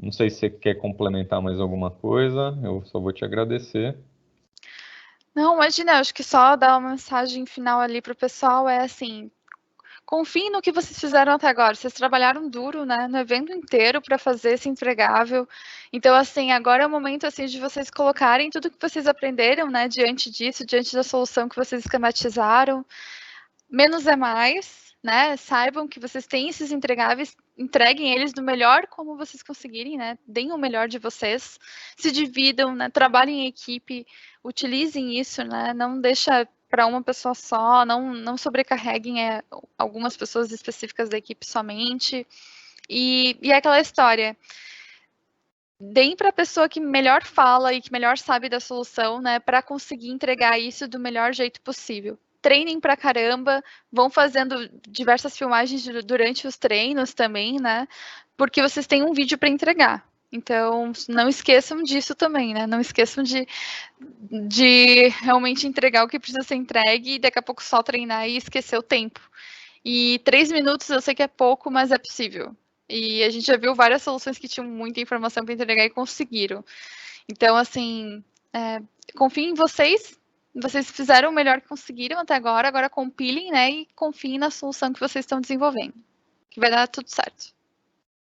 S1: Não sei se você quer complementar mais alguma coisa, eu só vou te agradecer.
S2: Não, imagina, acho que só dar uma mensagem final ali para o pessoal é assim: confiem no que vocês fizeram até agora. Vocês trabalharam duro, né, no evento inteiro para fazer esse entregável. Então, assim, agora é o momento assim de vocês colocarem tudo que vocês aprenderam, né, diante disso, diante da solução que vocês esquematizaram. Menos é mais, né? Saibam que vocês têm esses entregáveis, entreguem eles do melhor como vocês conseguirem, né? Deem o melhor de vocês, se dividam, né? Trabalhem em equipe, utilizem isso, né? Não deixa para uma pessoa só, não sobrecarreguem algumas pessoas específicas da equipe somente. E é aquela história. Deem para a pessoa que melhor fala e que melhor sabe da solução, né, para conseguir entregar isso do melhor jeito possível. Treinem pra caramba, vão fazendo diversas filmagens durante os treinos também, né? Porque vocês têm um vídeo para entregar. Então, não esqueçam disso também, né? Não esqueçam de realmente entregar o que precisa ser entregue e daqui a pouco só treinar e esquecer o tempo. E 3 minutos eu sei que é pouco, mas é possível. E a gente já viu várias soluções que tinham muita informação para entregar e conseguiram. Então, assim, confiem em vocês. Vocês fizeram o melhor que conseguiram até agora. Agora compilem, né? E confiem na solução que vocês estão desenvolvendo. Que vai dar tudo certo.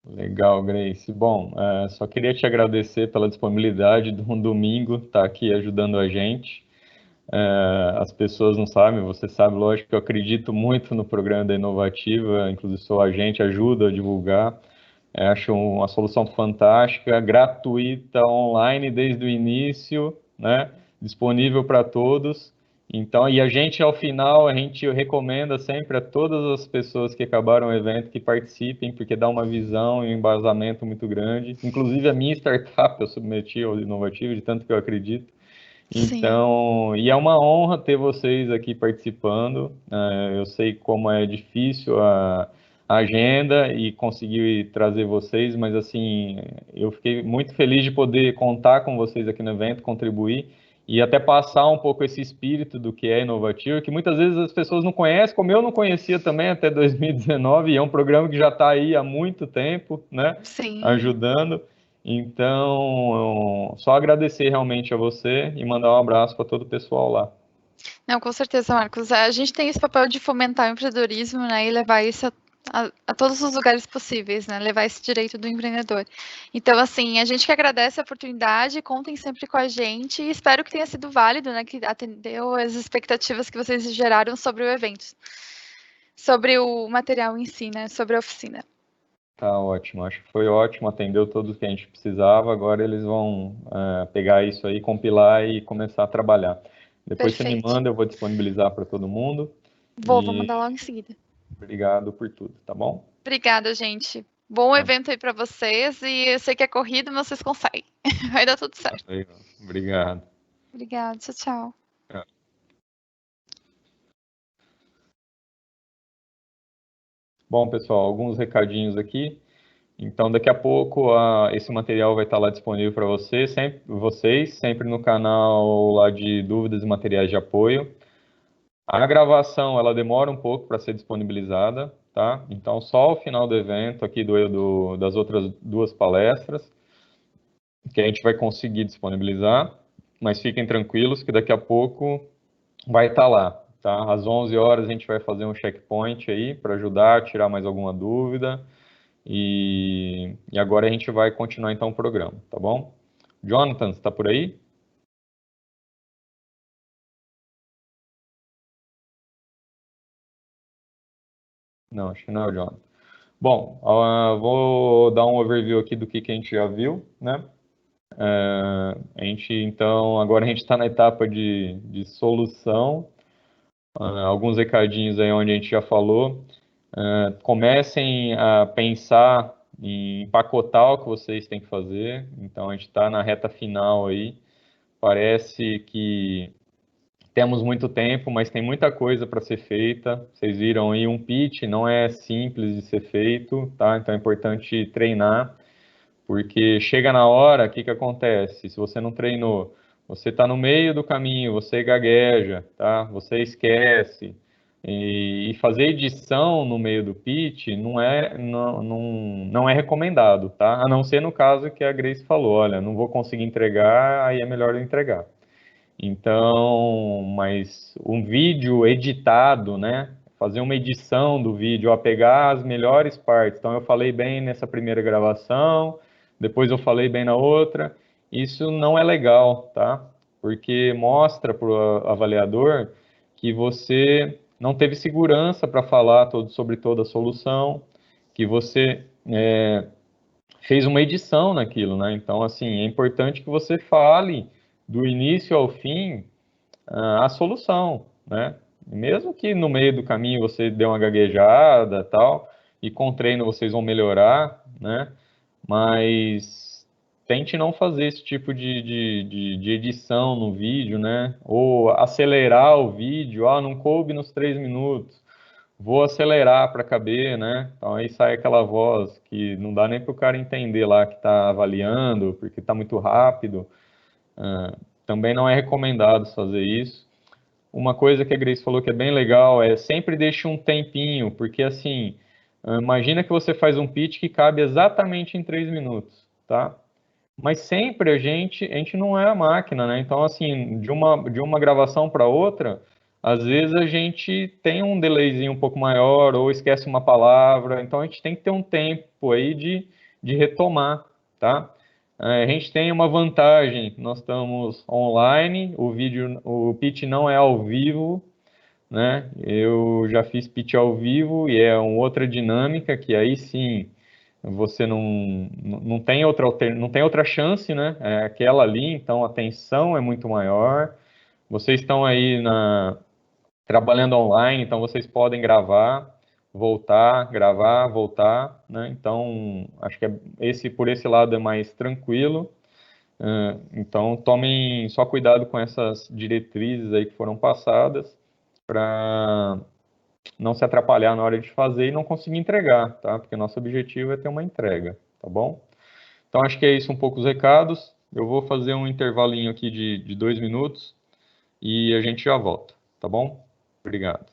S1: Legal, Grace. Bom, só queria te agradecer pela disponibilidade de um domingo estar aqui ajudando a gente. As pessoas não sabem, você sabe, lógico que eu acredito muito no programa da Inovativa, inclusive sou agente, ajuda a divulgar. Acho uma solução fantástica, gratuita, online desde o início, né? Disponível para todos. Então, e a gente, ao final, a gente recomenda sempre a todas as pessoas que acabaram o evento que participem, porque dá uma visão e um embasamento muito grande. Inclusive, a minha startup eu submeti ao Inovativo, de tanto que eu acredito.
S2: Sim.
S1: Então, e é uma honra ter vocês aqui participando. Eu sei como é difícil a agenda e conseguir trazer vocês, mas assim, eu fiquei muito feliz de poder contar com vocês aqui no evento, contribuir e até passar um pouco esse espírito do que é inovativo, que muitas vezes as pessoas não conhecem, como eu não conhecia também até 2019, e é um programa que já está aí há muito tempo, né,
S2: Sim.
S1: ajudando. Então, só agradecer realmente a você e mandar um abraço para todo o pessoal lá.
S2: Não, com certeza, Marcos. A gente tem esse papel de fomentar o empreendedorismo, né, e levar isso a todos os lugares possíveis, né, levar esse direito do empreendedor. Então, assim, a gente que agradece a oportunidade, contem sempre com a gente e espero que tenha sido válido, né, que atendeu as expectativas que vocês geraram sobre o evento, sobre o material em si, né, sobre a oficina.
S1: Tá ótimo, acho que foi ótimo, atendeu tudo o que a gente precisava. Agora eles vão pegar isso aí, compilar e começar a trabalhar. Depois você me
S2: Perfeito.
S1: manda, eu vou disponibilizar para todo mundo.
S2: Vou
S1: E
S2: mandar logo em seguida.
S1: obrigado por tudo, tá bom?
S2: Obrigada, gente. Bom
S1: Tá,
S2: evento aí para vocês e eu sei que é corrido, mas vocês conseguem. Vai dar tudo
S1: tá
S2: certo.
S1: legal. Obrigado.
S2: Obrigada, tchau, tchau.
S1: Tchau. Bom, pessoal, alguns recadinhos aqui. Então, daqui a pouco, esse material vai estar lá disponível para vocês, sempre no canal lá de dúvidas e materiais de apoio. A gravação, ela demora um pouco para ser disponibilizada, tá? Então, só ao final do evento, aqui das outras duas palestras, que a gente vai conseguir disponibilizar, mas fiquem tranquilos que daqui a pouco vai estar lá, tá? Às 11 horas a gente vai fazer um checkpoint aí para ajudar, tirar mais alguma dúvida. E agora a gente vai continuar então o programa, tá bom? Jonathan, você está por aí? Não, acho que não é o Jonathan. Bom, vou dar um overview aqui do que a gente já viu, né? Então, agora a gente está na etapa de solução. Alguns recadinhos aí onde a gente já falou. Comecem a pensar em empacotar o que vocês têm que fazer. Então, a gente está na reta final aí. Parece que temos muito tempo, mas tem muita coisa para ser feita. Vocês viram aí um pitch, não é simples de ser feito, tá? Então é importante treinar, porque chega na hora, o que que acontece? Se você não treinou, você está no meio do caminho, você gagueja, tá? Você esquece. E fazer edição no meio do pitch não é recomendado, tá? A não ser no caso que a Grace falou, olha, não vou conseguir entregar, aí é melhor eu entregar. Então, mas um vídeo editado, né? Fazer uma edição do vídeo, ó, pegar as melhores partes. Então, eu falei bem nessa primeira gravação, depois eu falei bem na outra. Isso não é legal, tá? Porque mostra para o avaliador que você não teve segurança para falar sobre toda a solução, que você fez uma edição naquilo, né? Então, assim, é importante que você fale do início ao fim a solução, né? Mesmo que no meio do caminho você dê uma gaguejada, tal, e com treino vocês vão melhorar, né? Mas tente não fazer esse tipo de edição no vídeo, né? Ou acelerar o vídeo, não coube nos 3 minutos, vou acelerar para caber, né? Então aí sai aquela voz que não dá nem para o cara entender lá que está avaliando, porque está muito rápido. Também não é recomendado fazer isso. Uma coisa que a Grace falou que é bem legal é sempre deixe um tempinho, porque assim, imagina que você faz um pitch que cabe exatamente em 3 minutos, tá? Mas sempre a gente não é a máquina, né? Então, assim, de uma gravação para outra, às vezes a gente tem um delayzinho um pouco maior ou esquece uma palavra, então a gente tem que ter um tempo aí de retomar, tá? A gente tem uma vantagem, nós estamos online, o pitch não é ao vivo, né? Eu já fiz pitch ao vivo e é uma outra dinâmica que aí sim você não tem não tem outra chance, né? É aquela ali, então a tensão é muito maior. Vocês estão aí trabalhando online, então vocês podem gravar, voltar, né? Então acho que por esse lado é mais tranquilo. Então tomem só cuidado com essas diretrizes aí que foram passadas para não se atrapalhar na hora de fazer e não conseguir entregar, tá? Porque nosso objetivo é ter uma entrega, tá bom? Então acho que é isso um pouco os recados. Eu vou fazer um intervalinho aqui de 2 minutos e a gente já volta, tá bom? Obrigado.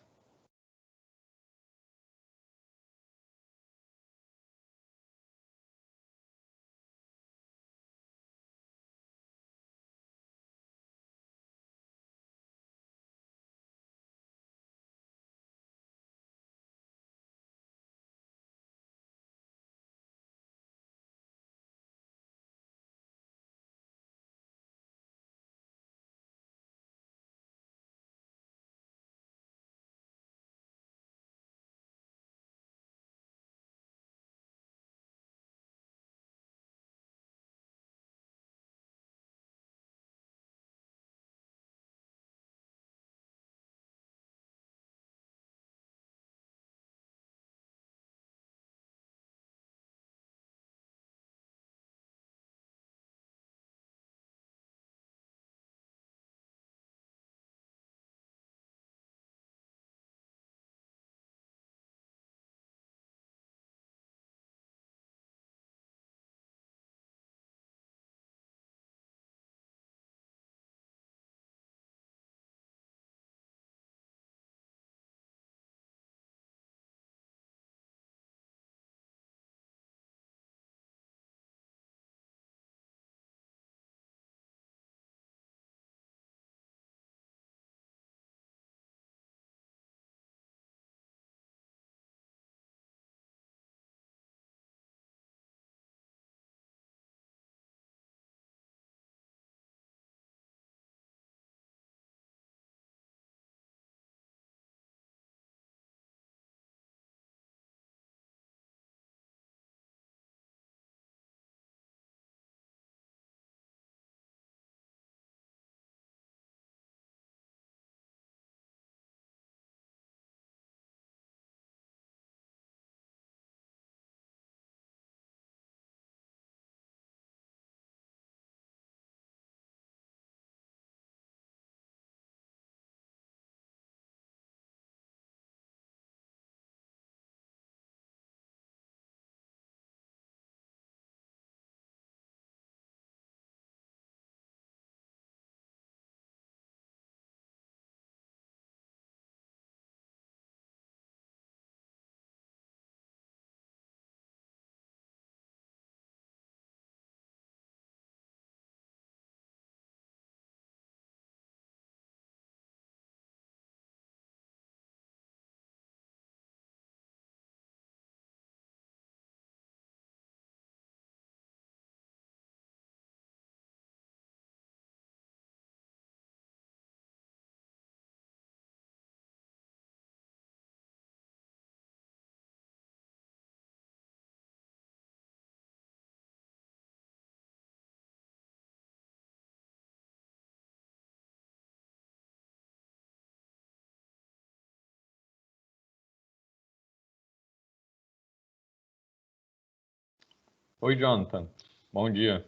S1: Oi, Jonathan. Bom dia.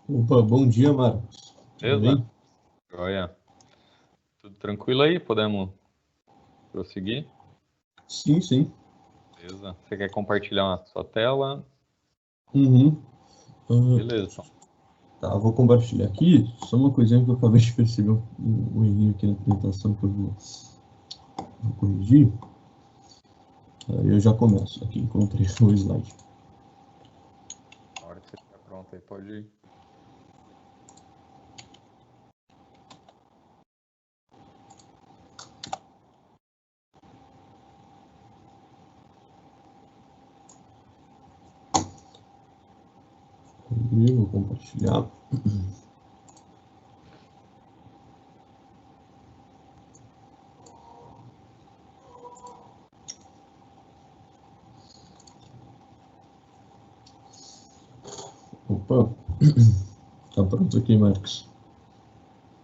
S3: Opa, bom dia, Marcos. Tudo
S1: Beleza?
S3: bem?
S1: Joia. Tudo tranquilo aí? Podemos prosseguir?
S3: Sim, sim.
S1: Beleza. Você quer compartilhar a sua tela?
S3: Uhum.
S1: Beleza, então.
S3: Tá, vou compartilhar aqui. Só uma coisinha que eu acabei de perceber um errinho aqui na apresentação que eu vou corrigir. Aí eu já começo. Aqui encontrei o slide.
S1: Na hora que você estiver pronto aí, pode ir.
S3: Aí, vou compartilhar. Opa. Tá pronto aqui, Marcos.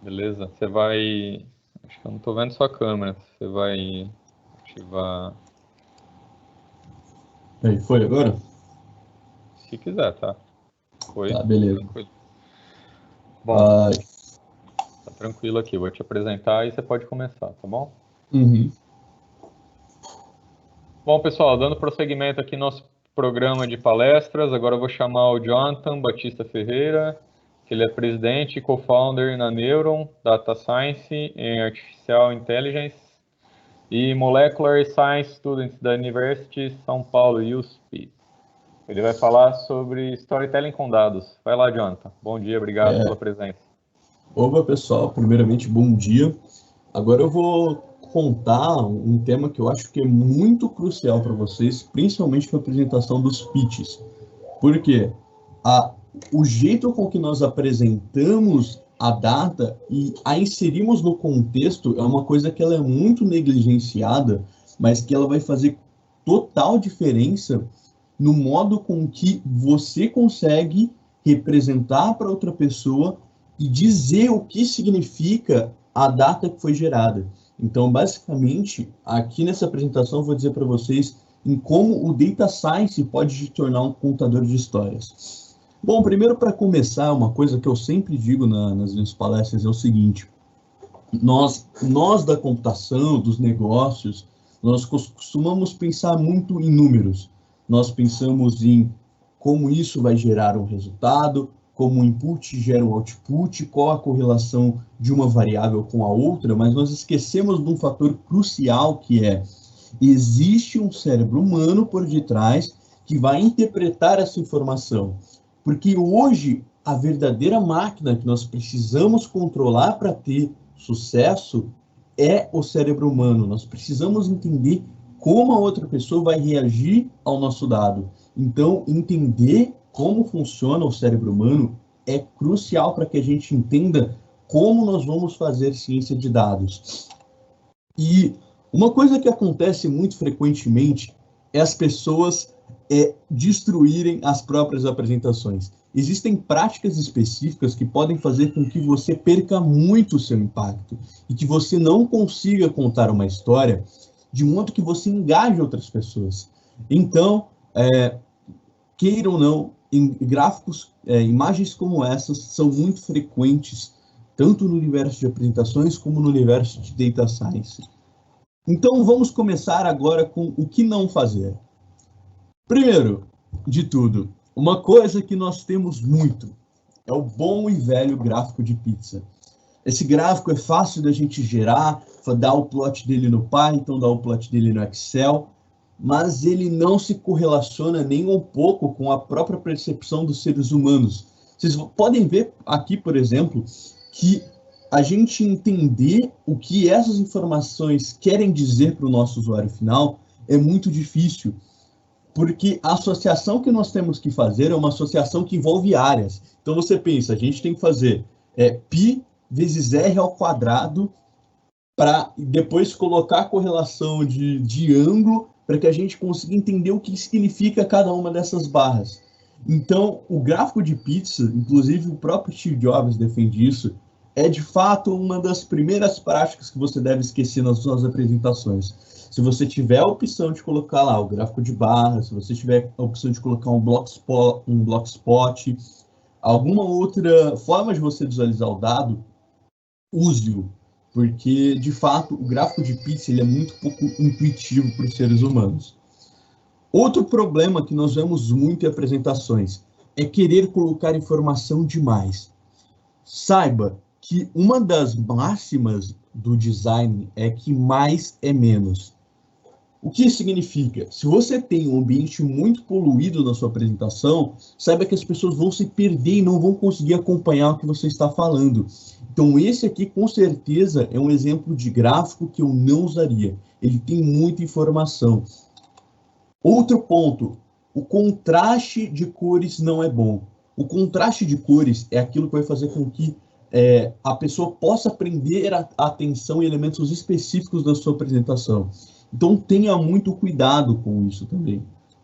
S1: Beleza. Você vai... Acho que eu não estou vendo sua câmera. Você vai ativar...
S3: Aí, foi agora?
S1: Se quiser, tá? Foi.
S3: Tá, beleza.
S1: Tranquilo. Bom,
S3: Ah,
S1: tá tranquilo aqui. Vou te apresentar e você pode começar, tá bom?
S3: uhum.
S1: Bom, pessoal, dando prosseguimento aqui no nosso programa de palestras, agora eu vou chamar o Jonathan Batista Ferreira, que ele é presidente e co-founder na Neuron Data Science em Artificial Intelligence e Molecular Science Students da University São Paulo, USP. Ele vai falar sobre storytelling com dados. Vai lá, Jonathan. Bom dia, obrigado pela presença.
S3: Opa, pessoal. Primeiramente, bom dia. Agora eu vou contar um tema que eu acho que é muito crucial para vocês, principalmente na apresentação dos pitches. Porque o jeito com que nós apresentamos a data e a inserimos no contexto é uma coisa que ela é muito negligenciada, mas que ela vai fazer total diferença no modo com que você consegue representar para outra pessoa e dizer o que significa a data que foi gerada. Então, basicamente, aqui nessa apresentação eu vou dizer para vocês em como o Data Science pode te tornar um contador de histórias. Bom, primeiro para começar, uma coisa que eu sempre digo nas minhas palestras é o seguinte: nós da computação, dos negócios, nós costumamos pensar muito em números. Nós pensamos em como isso vai gerar um resultado, como o input gera um output, qual a correlação de uma variável com a outra, mas nós esquecemos de um fator crucial que é: existe um cérebro humano por detrás que vai interpretar essa informação. Porque hoje, a verdadeira máquina que nós precisamos controlar para ter sucesso é o cérebro humano. Nós precisamos entender como a outra pessoa vai reagir ao nosso dado. Então, entender como funciona o cérebro humano é crucial para que a gente entenda como nós vamos fazer ciência de dados. E uma coisa que acontece muito frequentemente é as pessoas destruírem as próprias apresentações. Existem práticas específicas que podem fazer com que você perca muito o seu impacto e que você não consiga contar uma história de modo que você engaje outras pessoas. Então, queira ou não, gráficos, imagens como essas são muito frequentes, tanto no universo de apresentações como no universo de data science. Então, vamos começar agora com o que não fazer. Primeiro de tudo, uma coisa que nós temos muito é o bom e velho gráfico de pizza. Esse gráfico é fácil da gente gerar, dar o plot dele no Python, dar o plot dele no Excel, mas ele não se correlaciona nem um pouco com a própria percepção dos seres humanos. Vocês podem ver aqui, por exemplo, que a gente entender o que essas informações querem dizer para o nosso usuário final é muito difícil, porque a associação que nós temos que fazer é uma associação que envolve áreas. Então você pensa, a gente tem que fazer π vezes r ao quadrado para depois colocar a correlação de ângulo para que a gente consiga entender o que significa cada uma dessas barras. Então, o gráfico de pizza, inclusive o próprio Steve Jobs defende isso, é de fato uma das primeiras práticas que você deve esquecer nas suas apresentações. Se você tiver a opção de colocar lá o gráfico de barra, se você tiver a opção de colocar um Blockspot, alguma outra forma de você visualizar o dado, use-o, porque, de fato, o gráfico de pizza ele é muito pouco intuitivo para os seres humanos. Outro problema que nós vemos muito em apresentações é querer colocar informação demais. Saiba que uma das máximas do design é que mais é menos. O que isso significa? Se você tem um ambiente muito poluído na sua apresentação, saiba que as pessoas vão se perder e não vão conseguir acompanhar o que você está falando. Então, esse aqui, com certeza, é um exemplo de gráfico que eu não usaria. Ele tem muita informação. Outro ponto, o contraste de cores não é bom. O contraste de cores é aquilo que vai fazer com que a pessoa possa prender a atenção em elementos específicos da sua apresentação. Então, tenha muito cuidado com isso também.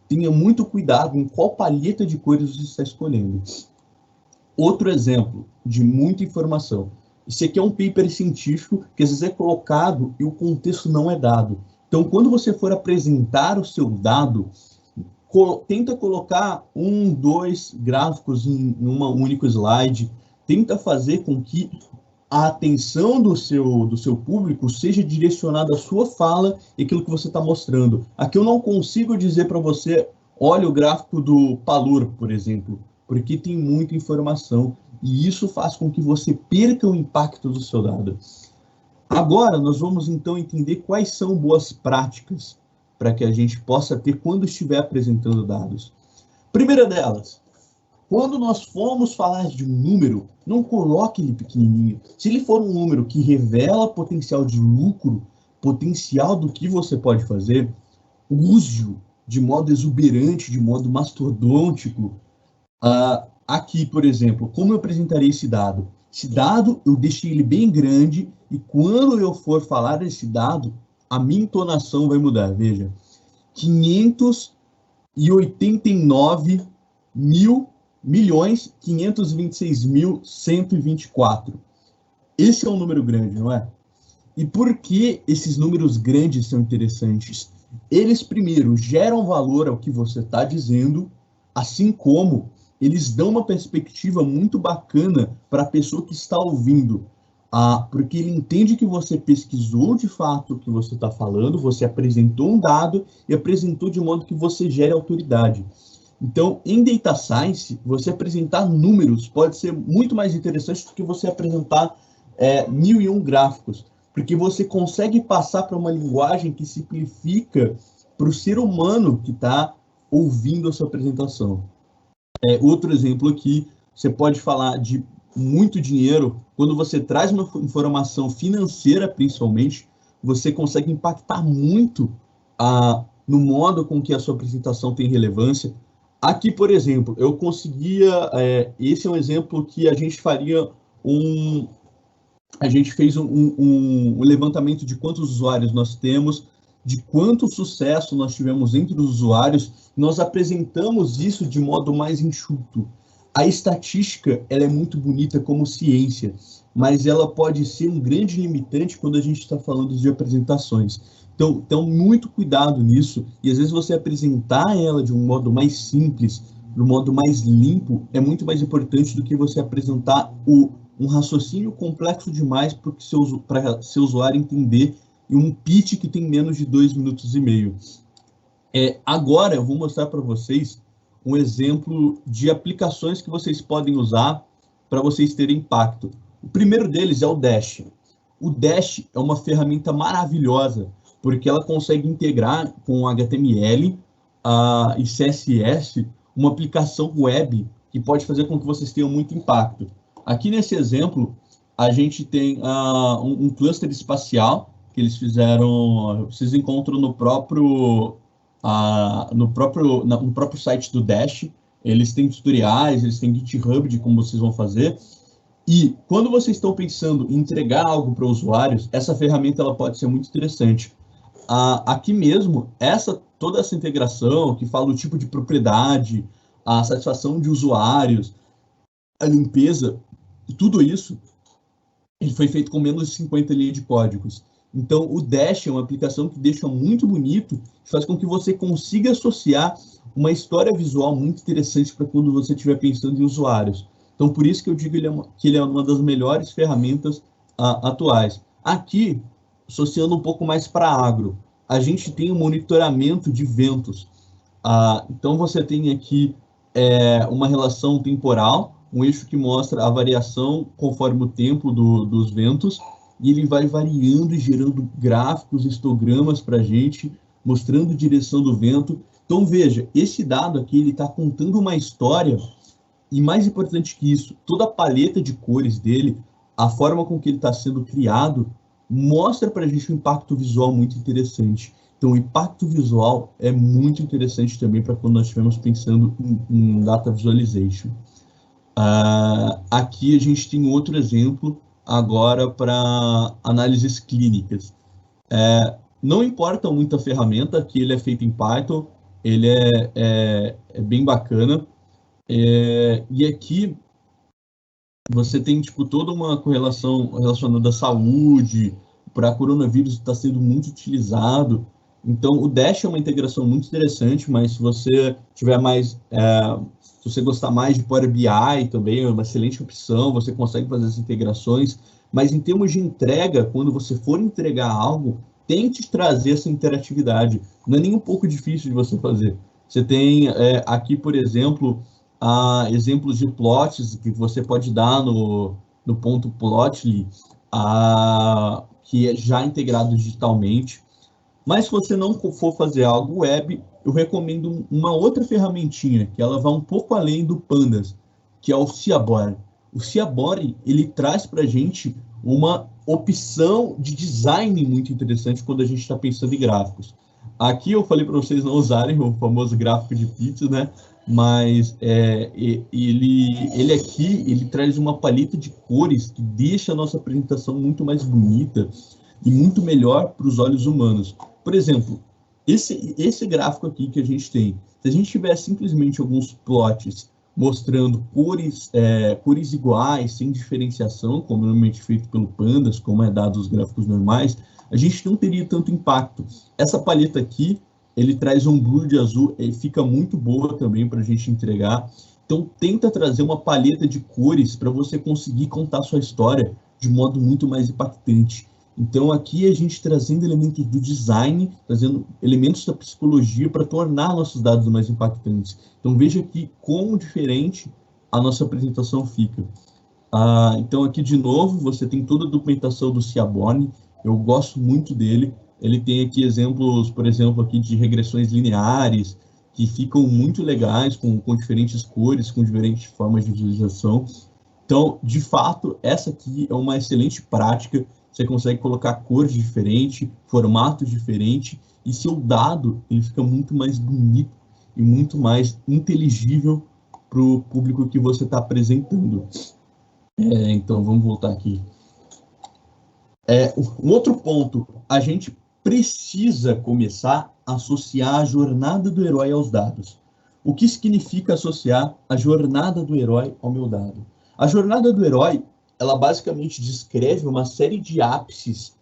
S3: Tenha muito cuidado em qual paleta de cores você está escolhendo. Outro exemplo de muita informação. Esse aqui é um paper científico que às vezes é colocado e o contexto não é dado. Então, quando você for apresentar o seu dado, tenta colocar 1, 2 gráficos em uma único slide. Tenta fazer com que a atenção do seu público seja direcionada à sua fala e aquilo que você está mostrando. Aqui eu não consigo dizer para você, olha o gráfico do Palur, por exemplo, porque tem muita informação e isso faz com que você perca o impacto do seu dado. Agora, nós vamos então entender quais são boas práticas para que a gente possa ter quando estiver apresentando dados. Primeira delas, quando nós formos falar de um número, não coloque ele pequenininho. Se ele for um número que revela potencial de lucro, potencial do que você pode fazer, use-o de modo exuberante, de modo mastodôntico. Aqui, por exemplo, como eu apresentarei esse dado? Esse dado, eu deixei ele bem grande e quando eu for falar desse dado, a minha entonação vai mudar. Veja, 529.526.124. Esse é um número grande, não é? E por que esses números grandes são interessantes? Eles, primeiro, geram valor ao que você está dizendo, assim como eles dão uma perspectiva muito bacana para a pessoa que está ouvindo. Porque ele entende que você pesquisou de fato o que você está falando, você apresentou um dado e apresentou de modo que você gere autoridade. Então, em Data Science, você apresentar números pode ser muito mais interessante do que você apresentar 1001 gráficos, porque você consegue passar para uma linguagem que simplifica para o ser humano que está ouvindo a sua apresentação. Outro exemplo aqui, você pode falar de muito dinheiro. Quando você traz uma informação financeira, principalmente, você consegue impactar muito no modo com que a sua apresentação tem relevância. Aqui, por exemplo, eu conseguia... esse é um exemplo que a gente faria a gente fez um levantamento de quantos usuários nós temos, de quanto sucesso nós tivemos entre os usuários, nós apresentamos isso de modo mais enxuto. A estatística, ela é muito bonita como ciência, mas ela pode ser um grande limitante quando a gente está falando de apresentações. Então, muito cuidado nisso, e às vezes você apresentar ela de um modo mais simples, de um modo mais limpo, é muito mais importante do que você apresentar um raciocínio complexo demais para seu usuário entender e um pitch que tem menos de 2 minutos e meio. Agora eu vou mostrar para vocês um exemplo de aplicações que vocês podem usar para vocês terem impacto. O primeiro deles é o Dash. O Dash é uma ferramenta maravilhosa, porque ela consegue integrar com HTML e CSS uma aplicação web que pode fazer com que vocês tenham muito impacto. Aqui nesse exemplo, a gente tem um cluster espacial que eles fizeram, vocês encontram no próprio site do Dash. Eles têm tutoriais, eles têm GitHub de como vocês vão fazer. E quando vocês estão pensando em entregar algo para usuários, essa ferramenta ela pode ser muito interessante. Aqui mesmo, toda essa integração que fala o tipo de propriedade, a satisfação de usuários, a limpeza, tudo isso ele foi feito com menos de 50 linhas de códigos. Então, o Dash é uma aplicação que deixa muito bonito, faz com que você consiga associar uma história visual muito interessante para quando você estiver pensando em usuários. Então, por isso que eu digo que ele é uma das melhores ferramentas atuais. Aqui, associando um pouco mais para agro, a gente tem o monitoramento de ventos. Então, você tem aqui uma relação temporal, um eixo que mostra a variação conforme o tempo dos ventos, e ele vai variando e gerando gráficos, histogramas para a gente, mostrando a direção do vento. Então, veja, esse dado aqui, ele está contando uma história, e mais importante que isso, toda a paleta de cores dele, a forma com que ele está sendo criado, mostra para a gente um impacto visual muito interessante. Então, o impacto visual é muito interessante também para quando nós estivermos pensando em data visualization. Aqui a gente tem outro exemplo agora para análises clínicas. Não importa muito a ferramenta, que ele é feito em Python, ele é bem bacana. E aqui você tem toda uma correlação relacionada à saúde, para coronavírus está sendo muito utilizado. Então, o Dash é uma integração muito interessante, mas se você tiver mais, se você gostar mais de Power BI também, é uma excelente opção, você consegue fazer as integrações, mas em termos de entrega, quando você for entregar algo, tente trazer essa interatividade. Não é nem um pouco difícil de você fazer. Você tem aqui, por exemplo, exemplos de plots que você pode dar no ponto Plotly, que é já integrado digitalmente. Mas se você não for fazer algo web, eu recomendo uma outra ferramentinha, que ela vai um pouco além do Pandas, que é o Seaborn. O Seaborn, ele traz para a gente uma opção de design muito interessante quando a gente está pensando em gráficos. Aqui eu falei para vocês não usarem o famoso gráfico de pizza, né? Mas ele aqui, ele traz uma paleta de cores que deixa a nossa apresentação muito mais bonita e muito melhor para os olhos humanos. Por exemplo, esse gráfico aqui que a gente tem, se a gente tiver simplesmente alguns plots mostrando cores iguais, sem diferenciação, como normalmente feito pelo Pandas, como é dado os gráficos normais, a gente não teria tanto impacto. Essa paleta aqui, ele traz um blue de azul, e fica muito boa também para a gente entregar. Então, tenta trazer uma paleta de cores para você conseguir contar sua história de modo muito mais impactante. Então, aqui a gente trazendo elementos do design, trazendo elementos da psicologia para tornar nossos dados mais impactantes. Então, veja aqui como diferente a nossa apresentação fica. Então, aqui de novo, você tem toda a documentação do Seaborn. Eu gosto muito dele. Ele tem aqui exemplos, por exemplo, aqui de regressões lineares, que ficam muito legais, com diferentes cores, com diferentes formas de visualização. Então, de fato, essa aqui é uma excelente prática. Você consegue colocar cores diferentes, formatos diferentes, e seu dado ele fica muito mais bonito e muito mais inteligível para o público que você está apresentando. Então, vamos voltar aqui. Um outro ponto, a gente precisa começar a associar a jornada do herói aos dados. O que significa associar a jornada do herói ao meu dado? A jornada do herói, ela basicamente descreve uma série de ápices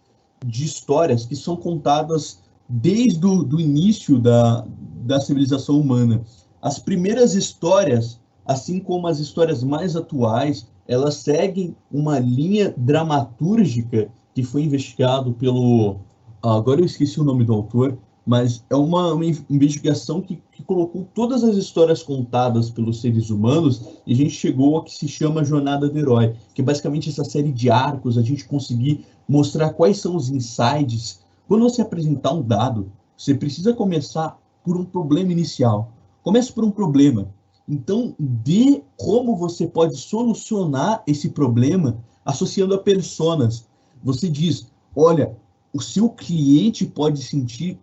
S3: de histórias que são contadas desde o início da civilização humana. As primeiras histórias, assim como as histórias mais atuais, elas seguem uma linha dramatúrgica que foi investigado pelo... agora eu esqueci o nome do autor, mas é uma investigação que colocou todas as histórias contadas pelos seres humanos e a gente chegou ao que se chama Jornada do Herói, que é basicamente essa série de arcos, a gente conseguir mostrar quais são os insights. Quando você apresentar um dado, você precisa começar por um problema inicial. Comece por um problema. Então, dê como você pode solucionar esse problema associando a personas. Você diz, olha, o seu cliente pode sentir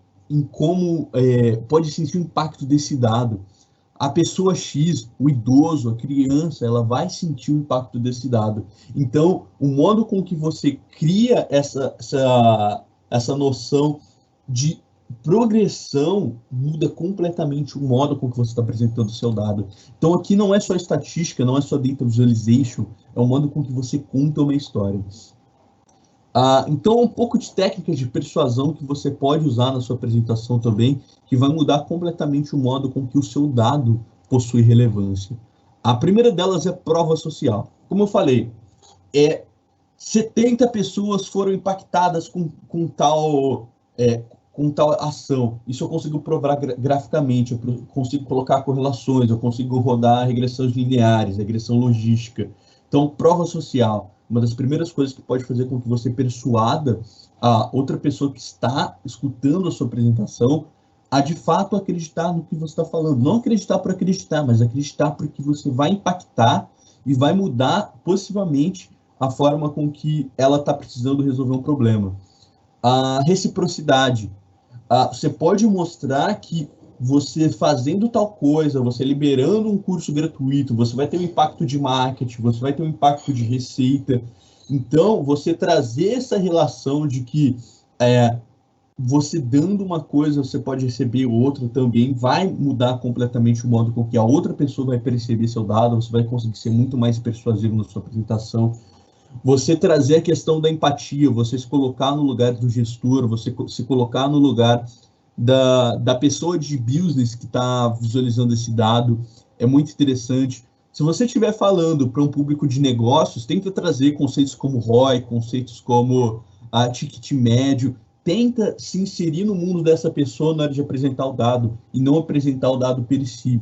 S3: pode sentir o impacto desse dado. A pessoa X, o idoso, a criança, ela vai sentir o impacto desse dado. Então, o modo com que você cria essa noção de progressão muda completamente o modo com que você está apresentando o seu dado. Então, aqui não é só estatística, não é só data visualization, é o modo com que você conta uma história. Então, um pouco de técnicas de persuasão que você pode usar na sua apresentação também, que vai mudar completamente o modo com que o seu dado possui relevância. A primeira delas é prova social. Como eu falei, 70 pessoas foram impactadas com tal ação. Isso eu consigo provar graficamente, eu consigo colocar correlações, eu consigo rodar regressões lineares, regressão logística. Então, prova social, uma das primeiras coisas que pode fazer com que você persuada a outra pessoa que está escutando a sua apresentação a, de fato, acreditar no que você está falando. Não acreditar por acreditar, mas acreditar porque você vai impactar e vai mudar, possivelmente, a forma com que ela está precisando resolver um problema. A reciprocidade. Você pode mostrar que você fazendo tal coisa, você liberando um curso gratuito, você vai ter um impacto de marketing, você vai ter um impacto de receita. Então, você trazer essa relação de que você dando uma coisa, você pode receber outra também, vai mudar completamente o modo com que a outra pessoa vai perceber seu dado, você vai conseguir ser muito mais persuasivo na sua apresentação. Você trazer a questão da empatia, você se colocar no lugar do gestor, você se colocar no lugar da pessoa de business que está visualizando esse dado, é muito interessante. Se você estiver falando para um público de negócios, tenta trazer conceitos como ROI, conceitos como ticket médio, tenta se inserir no mundo dessa pessoa na hora de apresentar o dado, e não apresentar o dado per si.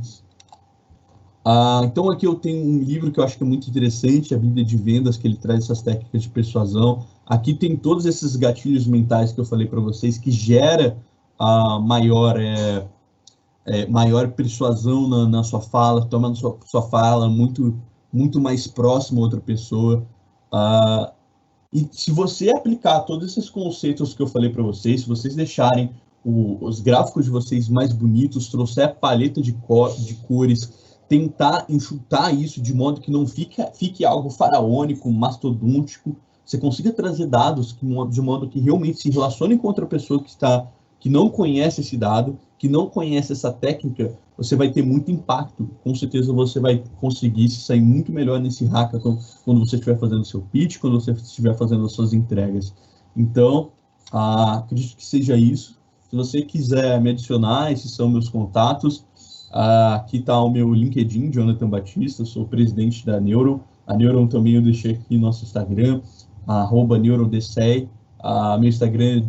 S3: Então aqui eu tenho um livro que eu acho que é muito interessante, A Bíblia de Vendas, que ele traz essas técnicas de persuasão. Aqui tem todos esses gatilhos mentais que eu falei para vocês, que gera maior persuasão na sua fala, torna sua fala muito mais próxima a outra pessoa. E se você aplicar todos esses conceitos que eu falei para vocês, se vocês deixarem os gráficos de vocês mais bonitos, trouxer a paleta de cores, tentar enxutar isso de modo que não fique algo faraônico, mastodôntico, você consiga trazer dados de modo que realmente se relacionem com outra pessoa que não conhece esse dado, que não conhece essa técnica, você vai ter muito impacto. Com certeza você vai conseguir se sair muito melhor nesse hackathon quando você estiver fazendo seu pitch, quando você estiver fazendo as suas entregas. Então, acredito que seja isso. Se você quiser me adicionar, esses são meus contatos. Aqui está o meu LinkedIn, Jonathan Batista, sou presidente da Neuron. A Neuron também eu deixei aqui no nosso Instagram, @NeuronDCEI. Meu Instagram é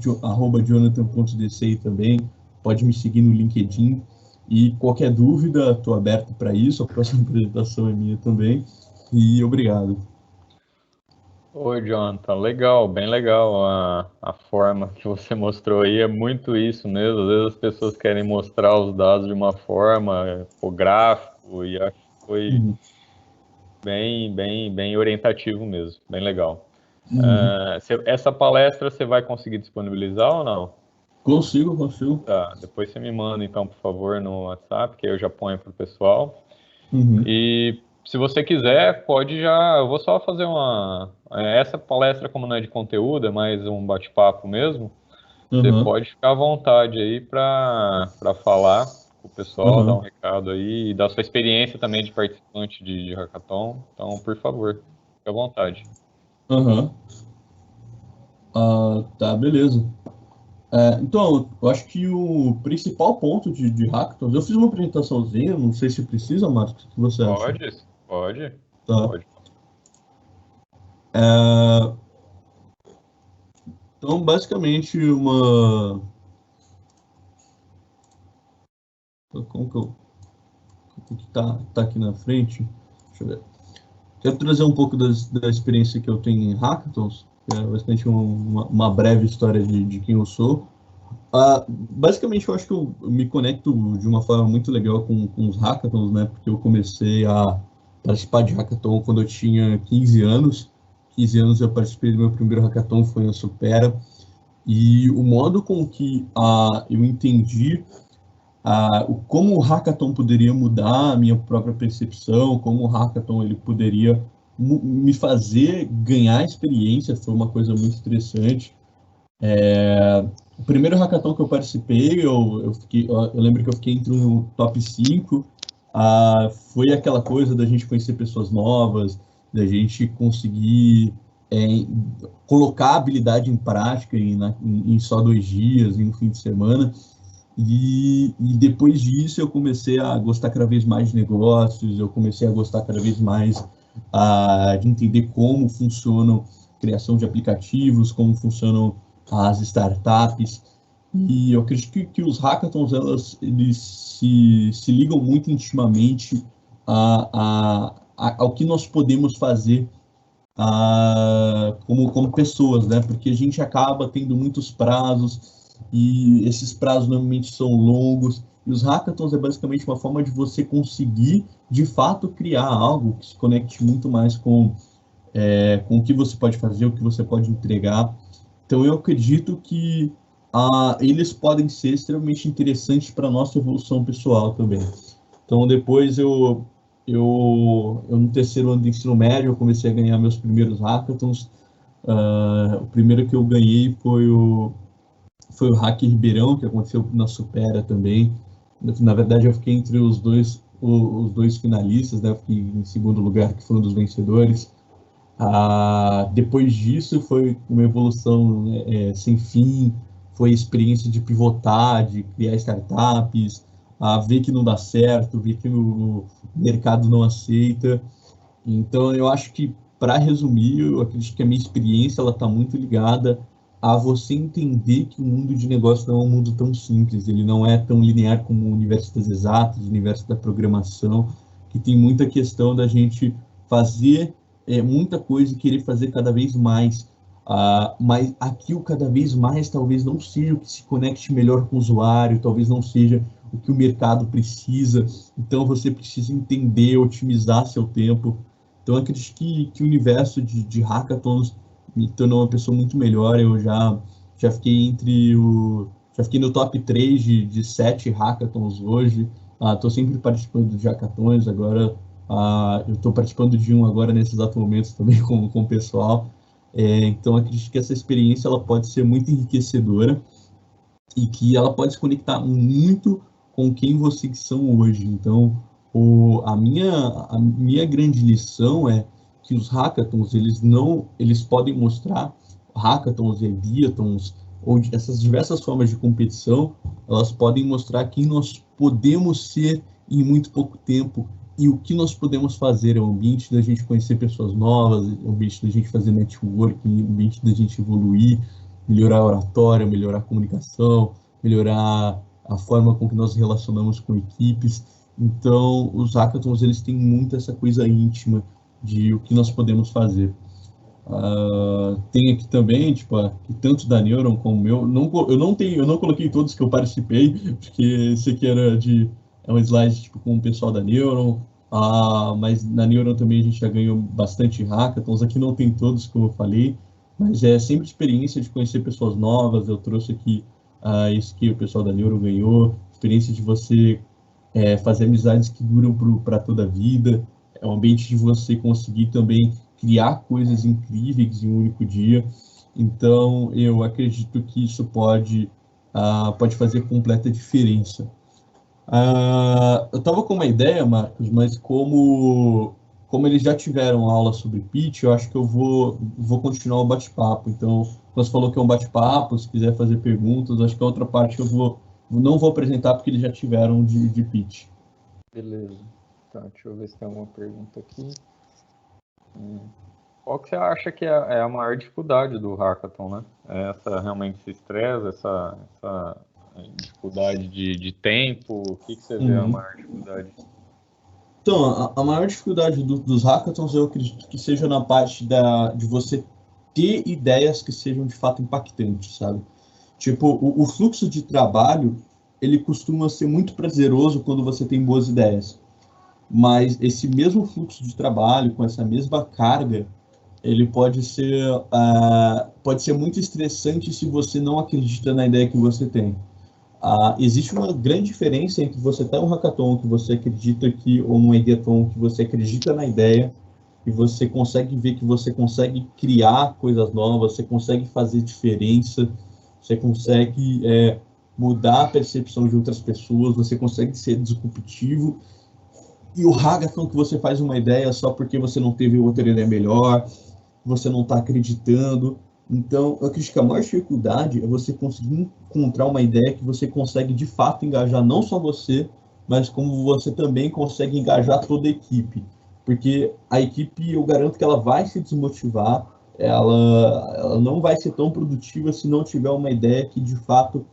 S3: @jonathan.dci também. Pode me seguir no LinkedIn. E qualquer dúvida, estou aberto para isso. A próxima apresentação é minha também. E obrigado.
S1: Oi, Jonathan. Legal, bem legal a forma que você mostrou aí. É muito isso mesmo. Às vezes as pessoas querem mostrar os dados de uma forma, gráfico, e acho que foi bem orientativo mesmo. Bem legal. Essa palestra você vai conseguir disponibilizar ou não?
S3: Consigo.
S1: Tá, depois você me manda, então, por favor, no WhatsApp, que eu já ponho para o pessoal. E se você quiser, eu vou só fazer essa palestra, como não é de conteúdo, é mais um bate-papo mesmo, você pode ficar à vontade aí para falar com o pessoal, dar um recado aí, e dar sua experiência também de participante de hackathon. Então, por favor, fique à vontade.
S3: Tá, beleza. Então, eu acho que o principal ponto de hackathons, eu fiz uma apresentaçãozinha, não sei se precisa, Marcos, o que você acha?
S1: Pode.
S3: Tá.
S1: Pode.
S3: Então, basicamente, como que tá aqui na frente? Deixa eu ver. Quero trazer um pouco da experiência que eu tenho em hackathons, que é bastante uma breve história de quem eu sou. Basicamente, eu acho que eu me conecto de uma forma muito legal com os hackathons, né? Porque eu comecei a participar de hackathon quando eu tinha 15 anos. 15 anos eu participei do meu primeiro hackathon, foi a Supera. E o modo com que eu entendi como o hackathon poderia mudar a minha própria percepção, como o hackathon ele poderia me fazer ganhar experiência, foi uma coisa muito interessante. O primeiro hackathon que eu participei, eu lembro que eu fiquei entre o top 5, foi aquela coisa da gente conhecer pessoas novas, da gente conseguir colocar a habilidade em prática em só 2 dias, em um fim de semana. E depois disso eu comecei a gostar cada vez mais de negócios, eu comecei a gostar cada vez mais de entender como funcionam a criação de aplicativos, como funcionam as startups. E eu acredito que os hackathons eles se ligam muito intimamente ao que nós podemos fazer como pessoas, né? Porque a gente acaba tendo muitos prazos, e esses prazos normalmente são longos, e os hackathons é basicamente uma forma de você conseguir, de fato, criar algo que se conecte muito mais com o que você pode fazer, o que você pode entregar. Então, eu acredito que eles podem ser extremamente interessantes para a nossa evolução pessoal também. Então, depois eu no terceiro ano de ensino médio, eu comecei a ganhar meus primeiros hackathons. O primeiro que eu ganhei foi o Hack Ribeirão, que aconteceu na Supera também. Na verdade, eu fiquei entre os dois finalistas, né? Eu fiquei em segundo lugar, que foi um dos vencedores. Depois disso, foi uma evolução sem fim, foi a experiência de pivotar, de criar startups, ver que não dá certo, ver que o mercado não aceita. Então, eu acho que, para resumir, eu acredito que a minha experiência está muito ligada a você entender que o mundo de negócio não é um mundo tão simples, ele não é tão linear como o universo das exatas, o universo da programação, que tem muita questão da gente fazer muita coisa e querer fazer cada vez mais. Mas aquilo cada vez mais talvez não seja o que se conecte melhor com o usuário, talvez não seja o que o mercado precisa. Então você precisa entender, otimizar seu tempo. Então eu acredito que o universo de hackathons me tornou uma pessoa muito melhor. Eu já fiquei já fiquei no top 3 de 7 hackathons hoje. Estou sempre participando de hackathons. Agora eu estou participando de um agora nesses exato momentos também com o pessoal. Então acredito que essa experiência ela pode ser muito enriquecedora e que ela pode se conectar muito com quem vocês são hoje. Então a minha grande lição é que os hackathons eles podem mostrar, hackathons e biathons ou essas diversas formas de competição, elas podem mostrar quem nós podemos ser em muito pouco tempo e o que nós podemos fazer. É um ambiente da gente conhecer pessoas novas, é um ambiente da gente fazer networking, é um ambiente da gente evoluir, melhorar a oratória, melhorar a comunicação, melhorar a forma com que nós relacionamos com equipes. Então, os hackathons eles têm muito essa coisa íntima de o que nós podemos fazer. Tem aqui também, tipo, tanto da Neuron como eu não coloquei todos que eu participei, porque esse aqui é um slide tipo, com o pessoal da Neuron, mas na Neuron também a gente já ganhou bastante hackathons. Aqui não tem todos, como eu falei, mas é sempre experiência de conhecer pessoas novas. Eu trouxe aqui isso que o pessoal da Neuron ganhou, experiência de você fazer amizades que duram para toda a vida. É um ambiente de você conseguir também criar coisas incríveis em um único dia. Então, eu acredito que isso pode fazer completa diferença. Eu estava com uma ideia, Marcos, mas como eles já tiveram aula sobre pitch, eu acho que eu vou continuar o bate-papo. Então, você falou que é um bate-papo, se quiser fazer perguntas, acho que a outra parte eu não vou apresentar porque eles já tiveram de pitch.
S1: Beleza. Tá, deixa eu ver se tem alguma pergunta aqui. Qual que você acha que é a maior dificuldade do hackathon, né? Realmente esse estresse, essa dificuldade de tempo? O que você vê a maior dificuldade?
S3: Então, a maior dificuldade dos hackathons eu acredito que seja na parte de você ter ideias que sejam de fato impactantes, sabe? Tipo, o fluxo de trabalho, ele costuma ser muito prazeroso quando você tem boas ideias. Mas esse mesmo fluxo de trabalho, com essa mesma carga, ele pode ser muito estressante se você não acredita na ideia que você tem. Existe uma grande diferença entre você ter um hackathon que você acredita ou um ideathon que você acredita na ideia e você consegue ver que você consegue criar coisas novas, você consegue fazer diferença, você consegue mudar a percepção de outras pessoas, você consegue ser disruptivo. E o hackathon que você faz uma ideia só porque você não teve outra ideia melhor, você não está acreditando. Então, eu acredito que a maior dificuldade é você conseguir encontrar uma ideia que você consegue, de fato, engajar não só você, mas como você também consegue engajar toda a equipe. Porque a equipe, eu garanto que ela vai se desmotivar, ela não vai ser tão produtiva se não tiver uma ideia que, de fato,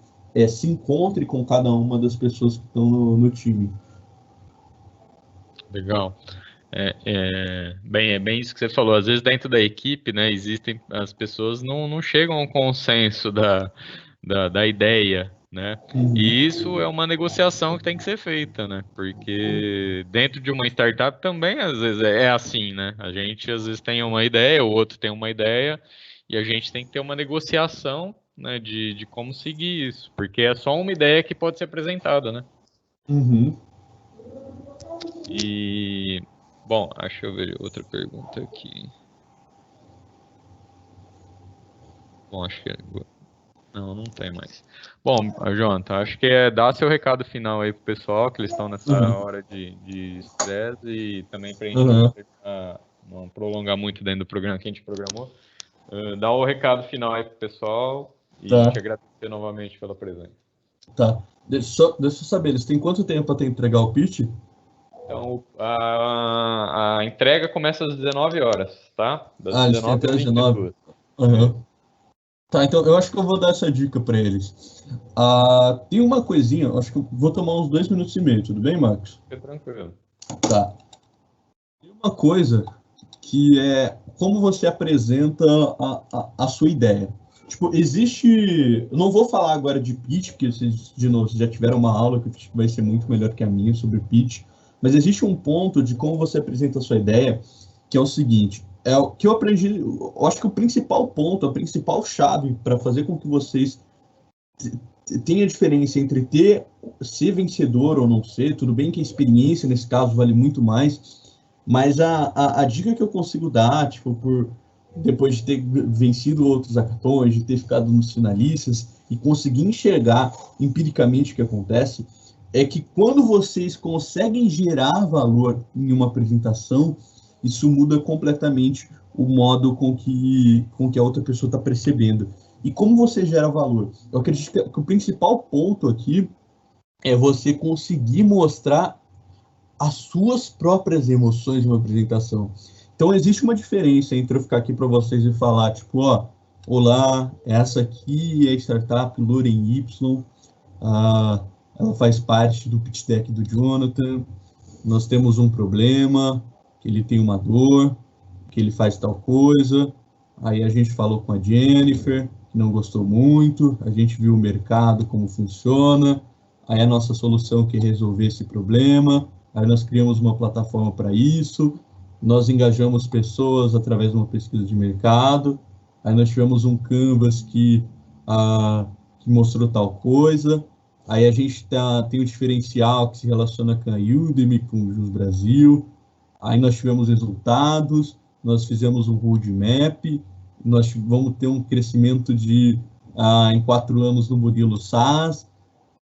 S3: se encontre com cada uma das pessoas que estão no time.
S1: Legal. É bem isso que você falou. Às vezes dentro da equipe, né, as pessoas não chegam a um consenso da ideia, né? E isso é uma negociação que tem que ser feita, né? Porque dentro de uma startup também às vezes é assim, né? A gente às vezes tem uma ideia, o outro tem uma ideia, e a gente tem que ter uma negociação, né, de como seguir isso, porque é só uma ideia que pode ser apresentada, né? E, bom, deixa eu ver outra pergunta aqui. Bom, acho que não tem mais. Bom, Jonathan, acho que dar seu recado final aí pro pessoal, que eles estão nessa hora de estresse, e também pra gente não prolongar muito dentro do programa que a gente programou. Dá o recado final aí pro pessoal e te agradecer novamente pela presença.
S3: Tá. Deixa eu saber, eles têm quanto tempo para entregar o pitch?
S1: Então, a entrega começa às 19 horas, tá? Das 19 às 22.
S3: Tá, então eu acho que eu vou dar essa dica para eles. Tem uma coisinha, acho que eu vou tomar uns 2 minutos e meio, tudo bem, Marcos?
S1: Fica tranquilo.
S3: Tá. Tem uma coisa que é como você apresenta a sua ideia. Tipo, eu não vou falar agora de pitch, porque vocês, de novo, já tiveram uma aula que vai ser muito melhor que a minha sobre pitch, mas existe um ponto de como você apresenta a sua ideia, que é o seguinte, é o que eu aprendi, eu acho que o principal ponto, a principal chave para fazer com que vocês tenham a diferença entre ser vencedor ou não ser, tudo bem que a experiência nesse caso vale muito mais, mas a dica que eu consigo dar, tipo, depois de ter vencido outros hackathons, de ter ficado nos finalistas e conseguir enxergar empiricamente o que acontece, é que quando vocês conseguem gerar valor em uma apresentação, isso muda completamente o modo com que a outra pessoa está percebendo. E como você gera valor? Eu acredito que o principal ponto aqui é você conseguir mostrar as suas próprias emoções em uma apresentação. Então, existe uma diferença entre eu ficar aqui para vocês e falar, tipo, olá, essa aqui é a startup Loren Y, ela faz parte do pitch deck do Jonathan, nós temos um problema, que ele tem uma dor, que ele faz tal coisa, aí a gente falou com a Jennifer, que não gostou muito, a gente viu o mercado, como funciona, aí a nossa solução que é resolver esse problema, aí nós criamos uma plataforma para isso, nós engajamos pessoas através de uma pesquisa de mercado, aí nós tivemos um canvas que mostrou tal coisa, aí a gente tem um diferencial que se relaciona com a Udemy, com o Jus Brasil, aí nós tivemos resultados, nós fizemos um roadmap, nós vamos ter um crescimento em 4 anos no modelo SaaS,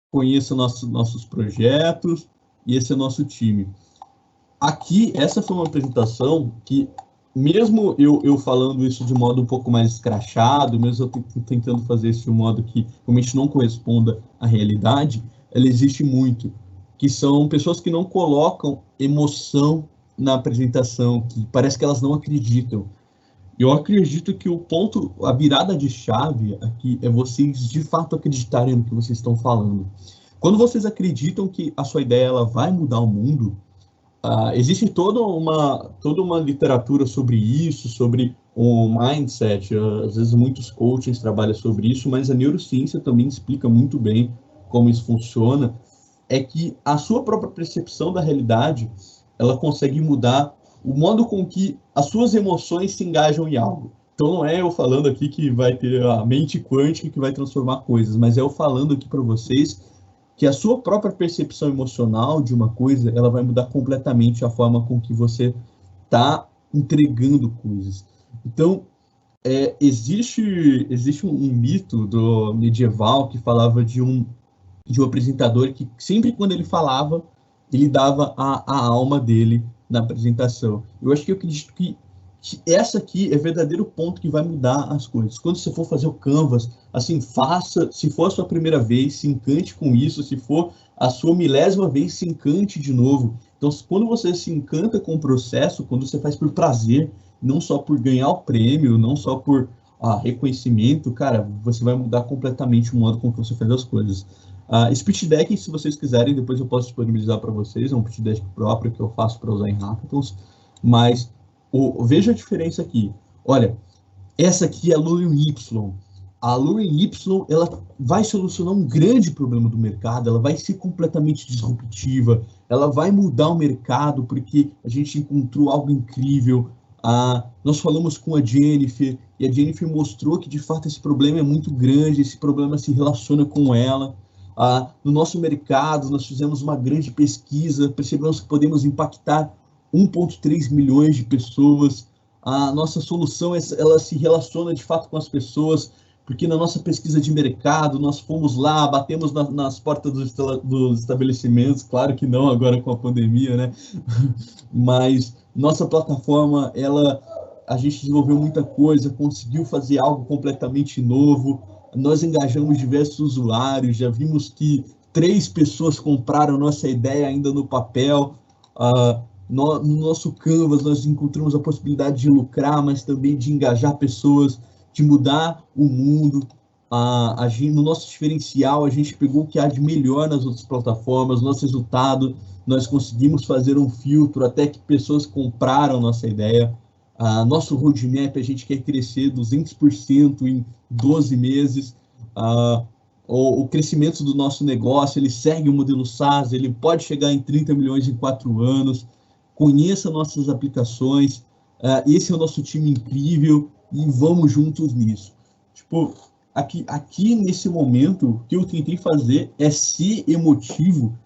S3: conheça nossos projetos, e esse é o nosso time. Aqui, essa foi uma apresentação que, mesmo eu falando isso de modo um pouco mais escrachado, mesmo eu tentando fazer isso de um modo que realmente não corresponda à realidade, ela existe muito, que são pessoas que não colocam emoção na apresentação, que parece que elas não acreditam. Eu acredito que a virada de chave aqui é vocês de fato acreditarem no que vocês estão falando. Quando vocês acreditam que a sua ideia ela vai mudar o mundo, existe toda uma literatura sobre isso, sobre o mindset. Às vezes muitos coaches trabalham sobre isso, mas a neurociência também explica muito bem como isso funciona. É que a sua própria percepção da realidade, ela consegue mudar o modo com que as suas emoções se engajam em algo. Então não é eu falando aqui que vai ter a mente quântica que vai transformar coisas, mas é eu falando aqui para vocês que a sua própria percepção emocional de uma coisa, ela vai mudar completamente a forma com que você está entregando coisas. Então, existe um mito do medieval que falava de um apresentador que sempre quando ele falava, ele dava a alma dele na apresentação. Eu acho que eu acredito que que essa aqui é o verdadeiro ponto que vai mudar as coisas. Quando você for fazer o Canvas, assim, faça, se for a sua primeira vez, se encante com isso, se for a sua milésima vez, se encante de novo. Então, quando você se encanta com o processo, quando você faz por prazer, não só por ganhar o prêmio, não só por reconhecimento, cara, você vai mudar completamente o modo como você faz as coisas. Esse pitch deck, se vocês quiserem, depois eu posso disponibilizar para vocês, é um pitch deck próprio que eu faço para usar em hackathons, mas veja a diferença aqui. Olha, essa aqui é a Lorem Y. A Lorem Y, ela vai solucionar um grande problema do mercado, ela vai ser completamente disruptiva, ela vai mudar o mercado porque a gente encontrou algo incrível. Nós falamos com a Jennifer e a Jennifer mostrou que de fato esse problema é muito grande, esse problema se relaciona com ela. No nosso mercado, nós fizemos uma grande pesquisa, percebemos que podemos impactar 1,3 milhões de pessoas. A nossa solução, ela se relaciona de fato com as pessoas, porque na nossa pesquisa de mercado, nós fomos lá, batemos nas portas dos estabelecimentos, claro que não agora com a pandemia, né? Mas nossa plataforma, a gente desenvolveu muita coisa, conseguiu fazer algo completamente novo, nós engajamos diversos usuários, já vimos que 3 pessoas compraram nossa ideia ainda no papel. No nosso Canvas, nós encontramos a possibilidade de lucrar, mas também de engajar pessoas, de mudar o mundo. No nosso diferencial, a gente pegou o que há de melhor nas outras plataformas, nosso resultado, nós conseguimos fazer um filtro até que pessoas compraram nossa ideia. Nosso roadmap, a gente quer crescer 200% em 12 meses. O crescimento do nosso negócio, ele segue o modelo SaaS, ele pode chegar em 30 milhões em 4 anos. Conheça nossas aplicações, esse é o nosso time incrível e vamos juntos nisso. Tipo, aqui nesse momento, o que eu tentei fazer é ser emotivo,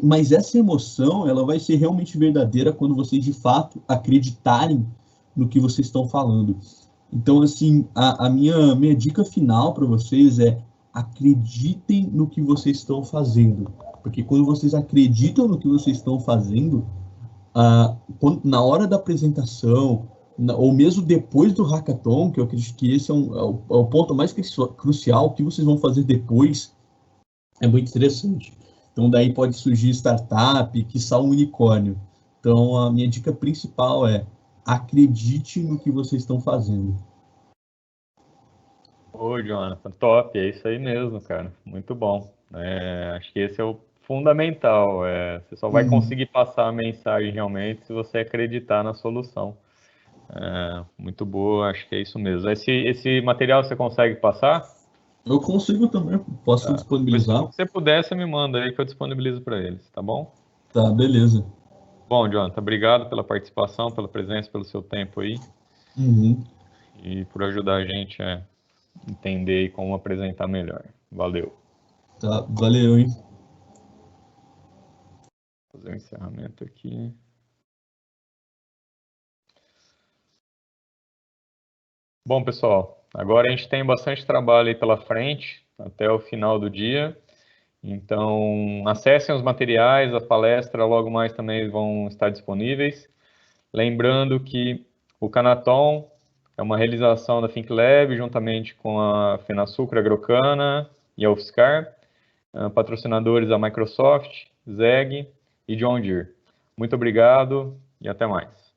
S3: mas essa emoção, ela vai ser realmente verdadeira quando vocês de fato acreditarem no que vocês estão falando. Então, assim, a minha dica final para vocês é: acreditem no que vocês estão fazendo. Porque quando vocês acreditam no que vocês estão fazendo, na hora da apresentação, ou mesmo depois do hackathon, que eu acredito que esse é o ponto mais crucial, o que vocês vão fazer depois é muito interessante. Então, daí pode surgir startup, quiçá um unicórnio. Então, a minha dica principal é: acredite no que vocês estão fazendo.
S1: Ô, Jonathan, top, é isso aí mesmo, cara. Muito bom. Acho que esse é o fundamental. Você só vai conseguir passar a mensagem realmente se você acreditar na solução. Muito boa, acho que é isso mesmo. Esse material você consegue passar?
S3: Eu consigo também, posso disponibilizar.
S1: Se você puder, você me manda aí que eu disponibilizo para eles, tá bom?
S3: Tá, beleza.
S1: Bom, Jonathan, obrigado pela participação, pela presença, pelo seu tempo aí. E por ajudar a gente a entender como apresentar melhor. Valeu.
S3: Tá, valeu, hein?
S1: Vou fazer o encerramento aqui. Bom, pessoal, agora a gente tem bastante trabalho aí pela frente, até o final do dia. Então, acessem os materiais, a palestra logo mais também vão estar disponíveis. Lembrando que o Canaton é uma realização da ThinkLab, juntamente com a Fenasucra Agrocana e a UFSCar, patrocinadores a Microsoft, Zeg e John Deere. Muito obrigado e até mais.